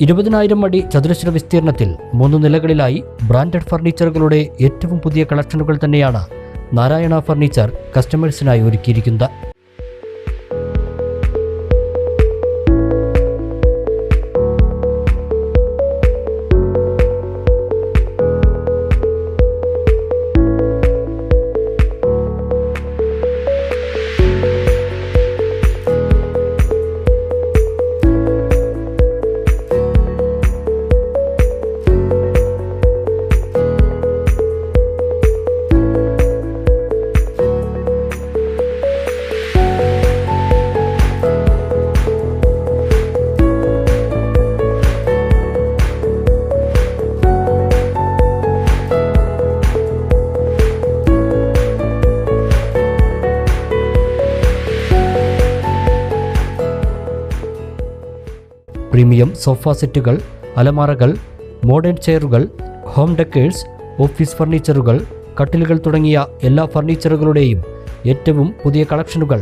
ഇരുപതിനായിരം അടി ചതുരശ്ര വിസ്തീർണത്തിൽ 3 നിലകളിലായി ബ്രാൻഡഡ് ഫർണിച്ചറുകളുടെ ഏറ്റവും പുതിയ കളക്ഷനുകൾ തന്നെയാണ് നാരായണ ഫർണിച്ചർ കസ്റ്റമേഴ്സിനായി ഒരുക്കിയിരിക്കുന്നത്. പ്രീമിയം സോഫ സെറ്റുകൾ, അലമാറകൾ, മോഡേൺ ചെയറുകൾ, ഹോം ഡെക്കേഴ്സ്, ഓഫീസ് ഫർണിച്ചറുകൾ, കട്ടിലുകൾ തുടങ്ങിയ എല്ലാ ഫർണിച്ചറുകളുടെയും ഏറ്റവും പുതിയ കളക്ഷനുകൾ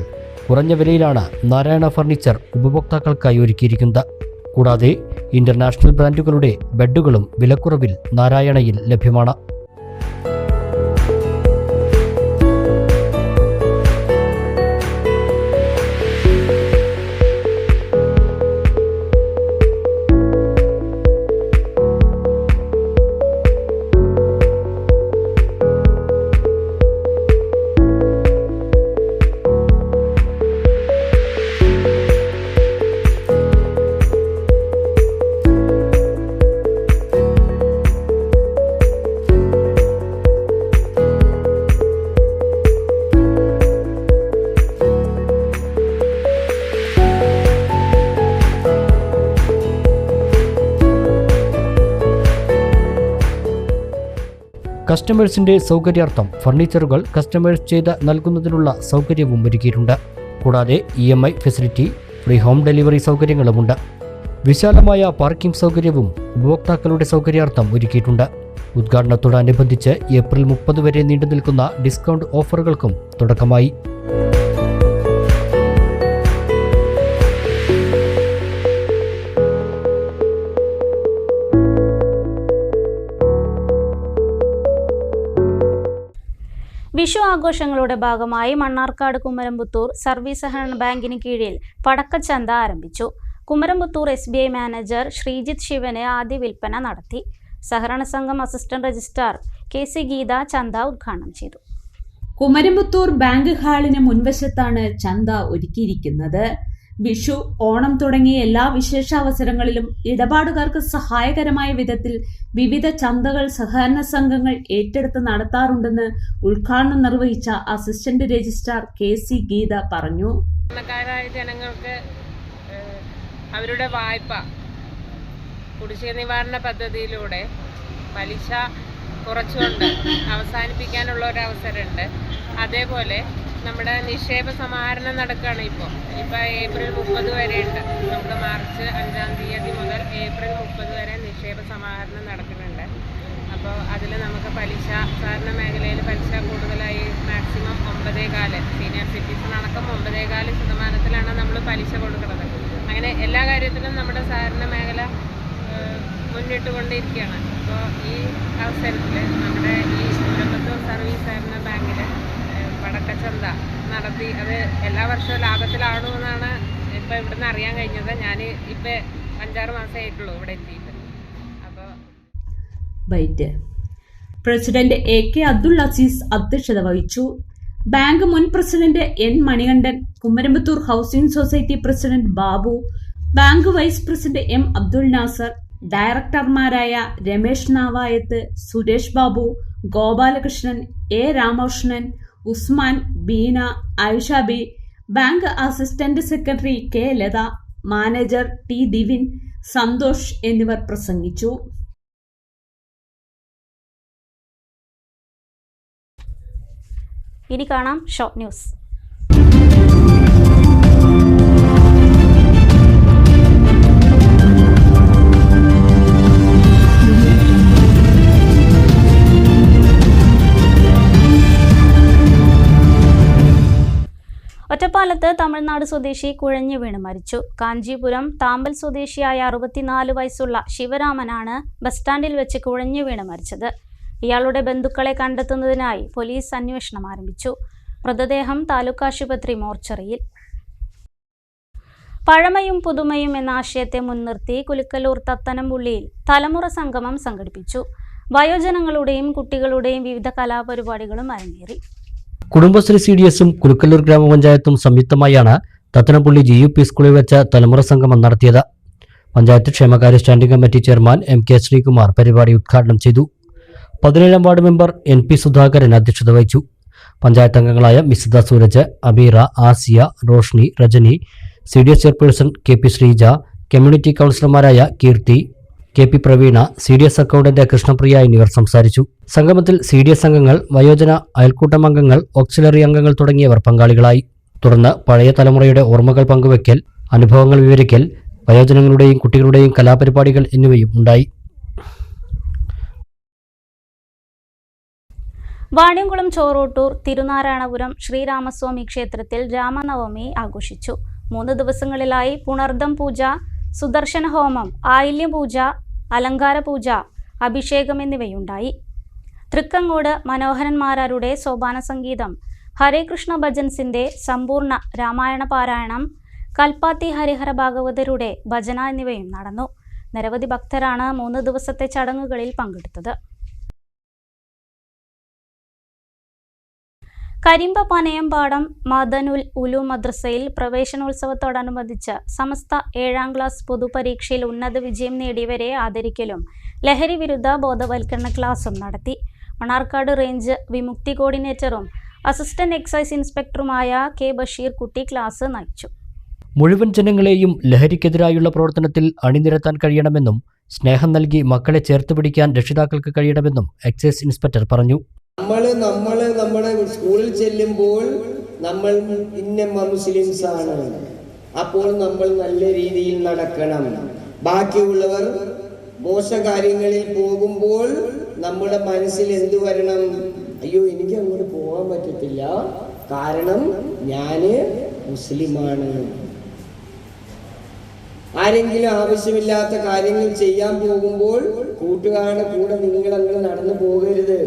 കുറഞ്ഞ വിലയിലാണ് നാരായണ ഫർണിച്ചർ ഉപഭോക്താക്കൾക്കായി ഒരുക്കിയിരിക്കുന്നത്. കൂടാതെ ഇന്റർനാഷണൽ ബ്രാൻഡുകളുടെ ബെഡുകളും വിലക്കുറവിൽ നാരായണയിൽ ലഭ്യമാണ്. കസ്റ്റമേഴ്സിന്റെ സൗകര്യാർത്ഥം ഫർണിച്ചറുകൾ കസ്റ്റമൈസ് ചെയ്ത് നൽകുന്നതിനുള്ള സൗകര്യവും ഒരുക്കിയിട്ടുണ്ട്. കൂടാതെ EMI facility, free home delivery സൗകര്യങ്ങളുമുണ്ട്. വിശാലമായ പാർക്കിംഗ് സൗകര്യവും ഉപഭോക്താക്കളുടെ സൗകര്യാർത്ഥം ഒരുക്കിയിട്ടുണ്ട്. ഉദ്ഘാടനത്തോടനുബന്ധിച്ച് ഏപ്രിൽ 30 വരെ നീണ്ടുനിൽക്കുന്ന ഡിസ്കൗണ്ട് ഓഫറുകൾക്കും തുടക്കമായി. വിഷു ആഘോഷങ്ങളുടെ ഭാഗമായി മണ്ണാർക്കാട് കുമരംപുത്തൂർ സർവീസ് സഹകരണ ബാങ്കിന് കീഴിൽ പടക്കച്ചന്ത ആരംഭിച്ചു. കുമരംപുത്തൂർ SBI മാനേജർ ശ്രീജിത്ത് ശിവന് ആദ്യ വിൽപ്പന നടത്തി. സഹകരണ സംഘം അസിസ്റ്റന്റ് രജിസ്ട്രാർ KC ഗീത ചന്ത ഉദ്ഘാടനം ചെയ്തു. കുമരംപുത്തൂർ ബാങ്ക് ഹാളിന് മുൻവശത്താണ് ചന്ത ഒരുക്കിയിരിക്കുന്നത്. വിഷു, ഓണം തുടങ്ങിയ എല്ലാ വിശേഷാവസരങ്ങളിലും ഇടപാടുകാർക്ക് സഹായകരമായ വിധത്തിൽ വിവിധ ചന്തകൾ സഹകരണ സംഘങ്ങൾ ഏറ്റെടുത്ത് നടത്താറുണ്ടെന്ന് ഉദ്ഘാടനം നിർവഹിച്ച അസിസ്റ്റന്റ് രജിസ്ട്രാർ KC ഗീത പറഞ്ഞു. ജനങ്ങൾക്ക് അവരുടെ വായ്പ കുടിശ്ശിക നിവാരണ പദ്ധതിയിലൂടെ പലിശ കുറച്ചുകൊണ്ട് അവസാനിപ്പിക്കാനുള്ള ഒരു അവസരമുണ്ട്. അതേപോലെ നമ്മുടെ നിക്ഷേപ സമാഹരണം നടക്കുകയാണ്. ഇപ്പോൾ ഏപ്രിൽ 30 വരെ ഉണ്ട്. നമുക്ക് മാർച്ച് 5-ാം തീയതി മുതൽ ഏപ്രിൽ 30 വരെ നിക്ഷേപ സമാഹരണം നടക്കുന്നുണ്ട്. അപ്പോൾ അതിൽ നമുക്ക് പലിശ, സഹകരണ മേഖലയിൽ പലിശ കൂടുതലായി മാക്സിമം 9.4, സീനിയർ സിറ്റിസൺ അടക്കം 9.4% നമ്മൾ പലിശ കൊടുക്കുന്നത്. അങ്ങനെ എല്ലാ കാര്യത്തിലും നമ്മുടെ സഹകരണ മേഖല മുന്നിട്ടുകൊണ്ടിരിക്കുകയാണ്. അപ്പോൾ ഈ അവസരത്തിൽ നമ്മുടെ ഈ കുമരംപുത്തൂർ സർവീസ് സഹകരണ ബാങ്കിൽ പടക്കച്ചന്ത നടത്തി. അത് എല്ലാ വർഷവും ലാഭത്തിലാണോ എന്നാണ് ഇപ്പോൾ ഇവിടുന്ന് അറിയാൻ കഴിഞ്ഞത്. ഞാൻ ഇപ്പോൾ 5-6 മാസമായിട്ടുള്ളൂ ഇവിടെ എത്തിയിട്ട്. അപ്പോൾ പ്രസിഡന്റ് AK അബ്ദുൾ അസീസ് അധ്യക്ഷത വഹിച്ചു. ബാങ്ക് മുൻ president N Manikandan, Kumaramputhur housing society president Babu, bank vice president M Abdul Nasar, ഡയറക്ടർമാരായ Ramesh Navayath, Suresh Babu, Gopalakrishnan, A Ramakrishnan, Usman, Beena, Aishabi, bank assistant secretary K Latha, manager T Divin, Santhosh എന്നിവർ പ്രസംഗിച്ചു. ഇനി കാണാം ഷോർട്ട് ന്യൂസ്. ഒറ്റപ്പാലത്ത് തമിഴ്നാട് സ്വദേശി കുഴഞ്ഞു വീണ് മരിച്ചു. കാഞ്ചീപുരം താമ്പൽ സ്വദേശിയായ 64 വയസ്സുള്ള ശിവരാമനാണ് ബസ് സ്റ്റാൻഡിൽ വെച്ച് കുഴഞ്ഞു വീണ് മരിച്ചത്. ഇയാളുടെ ബന്ധുക്കളെ കണ്ടെത്തുന്നതിനായി പോലീസ് അന്വേഷണം ആരംഭിച്ചു. മൃതദേഹം താലൂക്ക് ആശുപത്രി മോർച്ചറിയിൽ. പഴമയും പുതുമയും എന്ന ആശയത്തെ മുൻനിർത്തി കുലുക്കലൂർ തത്തനംപുള്ളിയിൽ തലമുറ സംഗമം സംഘടിപ്പിച്ചു. വയോജനങ്ങളുടെയും കുട്ടികളുടെയും വിവിധ കലാപരിപാടികളും അരങ്ങേറി. കുടുംബശ്രീ CDSും കുലുക്കല്ലൂർ ഗ്രാമപഞ്ചായത്തും സംയുക്തമായാണ് തത്തനപ്പള്ളി GUP സ്കൂളിൽ വെച്ച് തലമുറ സംഗമം നടത്തിയത്. പഞ്ചായത്ത് ക്ഷേമകാര്യ standing committee chairman MK Sreekumar പരിപാടി ഉദ്ഘാടനം ചെയ്തു. 17ാം വാർഡ് മെമ്പർ NP സുധാകരൻ അധ്യക്ഷത വഹിച്ചു. പഞ്ചായത്ത് അംഗങ്ങളായ Misitha Sooraj, Abeera, Asiya, Roshni, Rajani, CDS chairperson KP Sreeja, community കൗൺസിലർമാരായ Keerthi, KP Praveena, CDS accountant Krishnapriya എന്നിവർ സംസാരിച്ചു. സംഗമത്തിൽ CDS അംഗങ്ങൾ, വയോജന അയൽക്കൂട്ടം അംഗങ്ങൾ, ഓക്സിലറി അംഗങ്ങൾ തുടങ്ങിയവർ പങ്കാളികളായി. തുടർന്ന് പഴയ തലമുറയുടെ ഓർമ്മകൾ പങ്കുവയ്ക്കൽ, അനുഭവങ്ങൾ വിവരിക്കൽ, വയോജനങ്ങളുടെയും കുട്ടികളുടെയും കലാപരിപാടികൾ എന്നിവയും ഉണ്ടായി. വാണിയംകുളം ചോറോട്ടൂർ തിരുനാരായണപുരം ശ്രീരാമസ്വാമി ക്ഷേത്രത്തിൽ രാമനവമി ആഘോഷിച്ചു. 3 ദിവസങ്ങളിലായി പുണർദം പൂജ, സുദർശന ഹോമം, ആയില്യം പൂജ, അലങ്കാര പൂജ, അഭിഷേകം എന്നിവയുണ്ടായി. തൃക്കങ്ങോട് മനോഹരന്മാരാരുടെ സോപാന സംഗീതം, ഹരേ കൃഷ്ണ ഭജൻസിന്റെ സമ്പൂർണ്ണ രാമായണ പാരായണം, കൽപ്പാത്തി ഹരിഹര ഭാഗവതരുടെ ഭജന എന്നിവയും നടന്നു. നിരവധി ഭക്തരാണ് 3 ദിവസത്തെ ചടങ്ങുകളിൽ പങ്കെടുത്തത്. കരിമ്പ പനയമ്പാടം മദനുൽ ഉലു മദ്രസയിൽ പ്രവേശനോത്സവത്തോടനുബന്ധിച്ച് സമസ്ത 7ാം ക്ലാസ് പൊതുപരീക്ഷയിൽ ഉന്നത വിജയം നേടിയവരെ ആദരിക്കലും ലഹരി വിരുദ്ധ ബോധവൽക്കരണ ക്ലാസും നടത്തി. മണ്ണാർക്കാട് റേഞ്ച് വിമുക്തി കോർഡിനേറ്ററും അസിസ്റ്റന്റ് എക്സൈസ് ഇൻസ്പെക്ടറുമായ കെ ബഷീർ കുട്ടി ക്ലാസ് നയിച്ചു. മുഴുവൻ ജനങ്ങളെയും ലഹരിക്കെതിരായുള്ള പ്രവർത്തനത്തിൽ അണിനിരത്താൻ കഴിയണമെന്നും സ്നേഹം നൽകി മക്കളെ ചേർത്ത് പിടിക്കാൻ രക്ഷിതാക്കൾക്ക് കഴിയണമെന്നും എക്സൈസ് ഇൻസ്പെക്ടർ പറഞ്ഞു. നമ്മുടെ സ്കൂളിൽ ചെല്ലുമ്പോൾ നമ്മൾ ഇന്ന മുസ്ലിംസ് ആണ്, അപ്പോൾ നമ്മൾ നല്ല രീതിയിൽ നടക്കണം. ബാക്കിയുള്ളവർ മോശകാര്യങ്ങളിൽ പോകുമ്പോൾ നമ്മുടെ മനസ്സിൽ എന്തു വരണം? അയ്യോ, എനിക്ക് അങ്ങോട്ട് പോകാൻ പറ്റത്തില്ല, കാരണം ഞാന് മുസ്ലിമാണ്. ആരെങ്കിലും ആവശ്യമില്ലാത്ത കാര്യങ്ങൾ ചെയ്യാൻ പോകുമ്പോൾ കൂട്ടുകാരുടെ കൂടെ നിങ്ങൾ അങ്ങനെ നടന്നു പോകരുത്.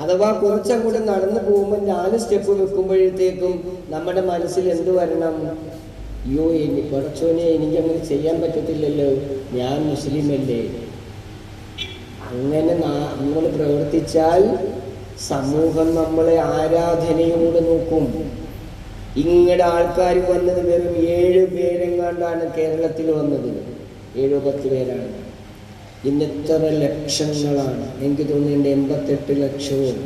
അഥവാ കുറച്ചങ്ങോട്ട് നടന്നു പോകുമ്പോൾ 4 സ്റ്റെപ്പ് വെക്കുമ്പോഴത്തേക്കും നമ്മുടെ മനസ്സിൽ എന്ത് വരണം? അയ്യോ, കുറച്ചോനെ എനിക്കങ്ങനെ ചെയ്യാൻ പറ്റത്തില്ലല്ലോ, ഞാൻ മുസ്ലിമല്ലേ. അങ്ങനെ നമ്മൾ പ്രവർത്തിച്ചാൽ സമൂഹം നമ്മളെ ആരാധനയോട് നോക്കും. ഇങ്ങടെ ആൾക്കാർ വന്നത് വെറും 7 പേരെങ്ങാണ്ടാണ് കേരളത്തിൽ വന്നത്, 7-10 പേരാണ്. ഇന്ന് എത്ര ലക്ഷങ്ങളാണ്, എനിക്ക് തോന്നുന്നുണ്ട് 88 ലക്ഷവും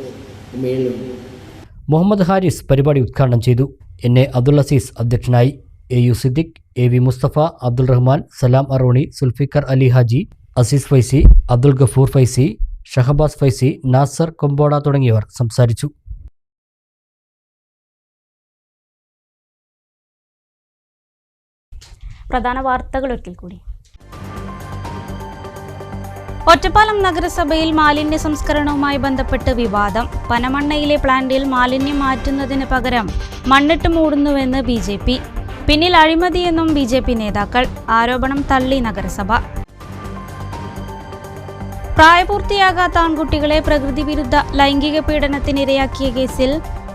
മേളും. മുഹമ്മദ് ഹാരിസ് പരിപാടി ഉദ്ഘാടനം ചെയ്തു. എ അബ്ദുൽ അസീസ് അധ്യക്ഷനായി. AU സിദ്ദിഖ്, AV മുസ്തഫ, അബ്ദുൾ റഹ്മാൻ, സലാം അറോണി, സുൽഫിക്കർ അലി ഹാജി, അസീസ് ഫൈസി, അബ്ദുൽ ഗഫൂർ ഫൈസി, ഷഹബാസ് ഫൈസി, നാസർ കൊമ്പോട തുടങ്ങിയവർ സംസാരിച്ചു. പ്രധാന വാർത്തകൾ ഒരിക്കൽ കൂടി. ഒറ്റപ്പാലം നഗരസഭയിൽ മാലിന്യ സംസ്കരണവുമായി ബന്ധപ്പെട്ട് വിവാദം. പനമണ്ണയിലെ പ്ലാന്റിൽ മാലിന്യം മാറ്റുന്നതിന് പകരം മണ്ണിട്ട് മൂടുന്നുവെന്ന് BJP. പിന്നിൽ അഴിമതിയെന്നും BJP നേതാക്കൾ. ആരോപണം തള്ളി നഗരസഭ. പ്രായപൂർത്തിയാകാത്ത ആൺകുട്ടികളെ പ്രകൃതി വിരുദ്ധ ലൈംഗിക പീഡനത്തിനിരയാക്കിയ കേസിൽ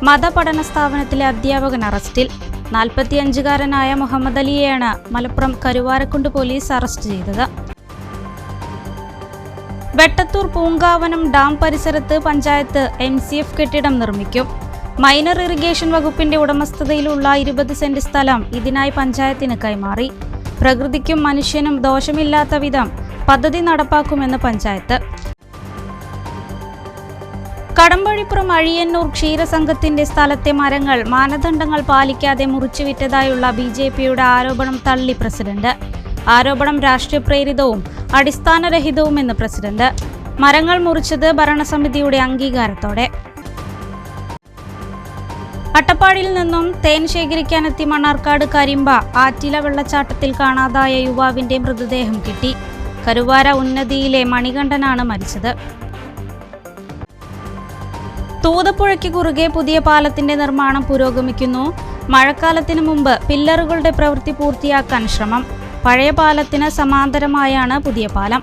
മതപഠന സ്ഥാപനത്തിലെ അധ്യാപകൻ അറസ്റ്റിൽ. 45-കാരനായ മുഹമ്മദ് അലിയെയാണ് മലപ്പുറം കരുവാരക്കുണ്ട് പോലീസ് അറസ്റ്റ് ചെയ്തത്. വെട്ടത്തൂർ പൂങ്കാവനം ഡാം പരിസരത്ത് പഞ്ചായത്ത് MCF കെട്ടിടം നിർമ്മിക്കും. മൈനർ ഇറിഗേഷൻ വകുപ്പിന്റെ ഉടമസ്ഥതയിലുള്ള 20 സെന്റ് സ്ഥലം ഇതിനായി പഞ്ചായത്തിന് കൈമാറി. പ്രകൃതിക്കും മനുഷ്യനും ദോഷമില്ലാത്ത വിധം പദ്ധതി നടപ്പാക്കുമെന്ന് പഞ്ചായത്ത്. കടമ്പഴിപ്പുറം അഴിയന്നൂർ ക്ഷീരസംഘത്തിന്റെ സ്ഥലത്തെ മരങ്ങൾ മാനദണ്ഡങ്ങൾ പാലിക്കാതെ മുറിച്ചുവിറ്റതായുള്ള BJPയുടെ ആരോപണം തള്ളി പ്രസിഡന്റ്. ആരോപണം രാഷ്ട്രീയ പ്രേരിതവും അടിസ്ഥാനരഹിതവുമെന്ന് പ്രസിഡന്റ്. മരങ്ങൾ മുറിച്ചത് ഭരണസമിതിയുടെ അംഗീകാരത്തോടെ. അട്ടപ്പാടിയിൽ നിന്നും തേൻ ശേഖരിക്കാനെത്തി മണ്ണാർക്കാട് കരിമ്പ ആറ്റില വെള്ളച്ചാട്ടത്തിൽ കാണാതായ യുവാവിന്റെ മൃതദേഹം കിട്ടി. കരുവാര ഉന്നതിയിലെ മണികണ്ഠനാണ് മരിച്ചത്. തൂതപ്പുഴയ്ക്ക് കുറുകെ പുതിയ പാലത്തിന്റെ നിർമ്മാണം പുരോഗമിക്കുന്നു. മഴക്കാലത്തിന് മുമ്പ് പില്ലറുകളുടെ പ്രവൃത്തി പൂർത്തിയാക്കാൻ ശ്രമം. പഴയ പാലത്തിന് സമാന്തരമായാണ് പുതിയ പാലം.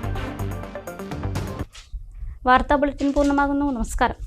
വാർത്താ ബുള്ളറ്റിൻ പൂർണ്ണമാകുന്നു. നമസ്കാരം.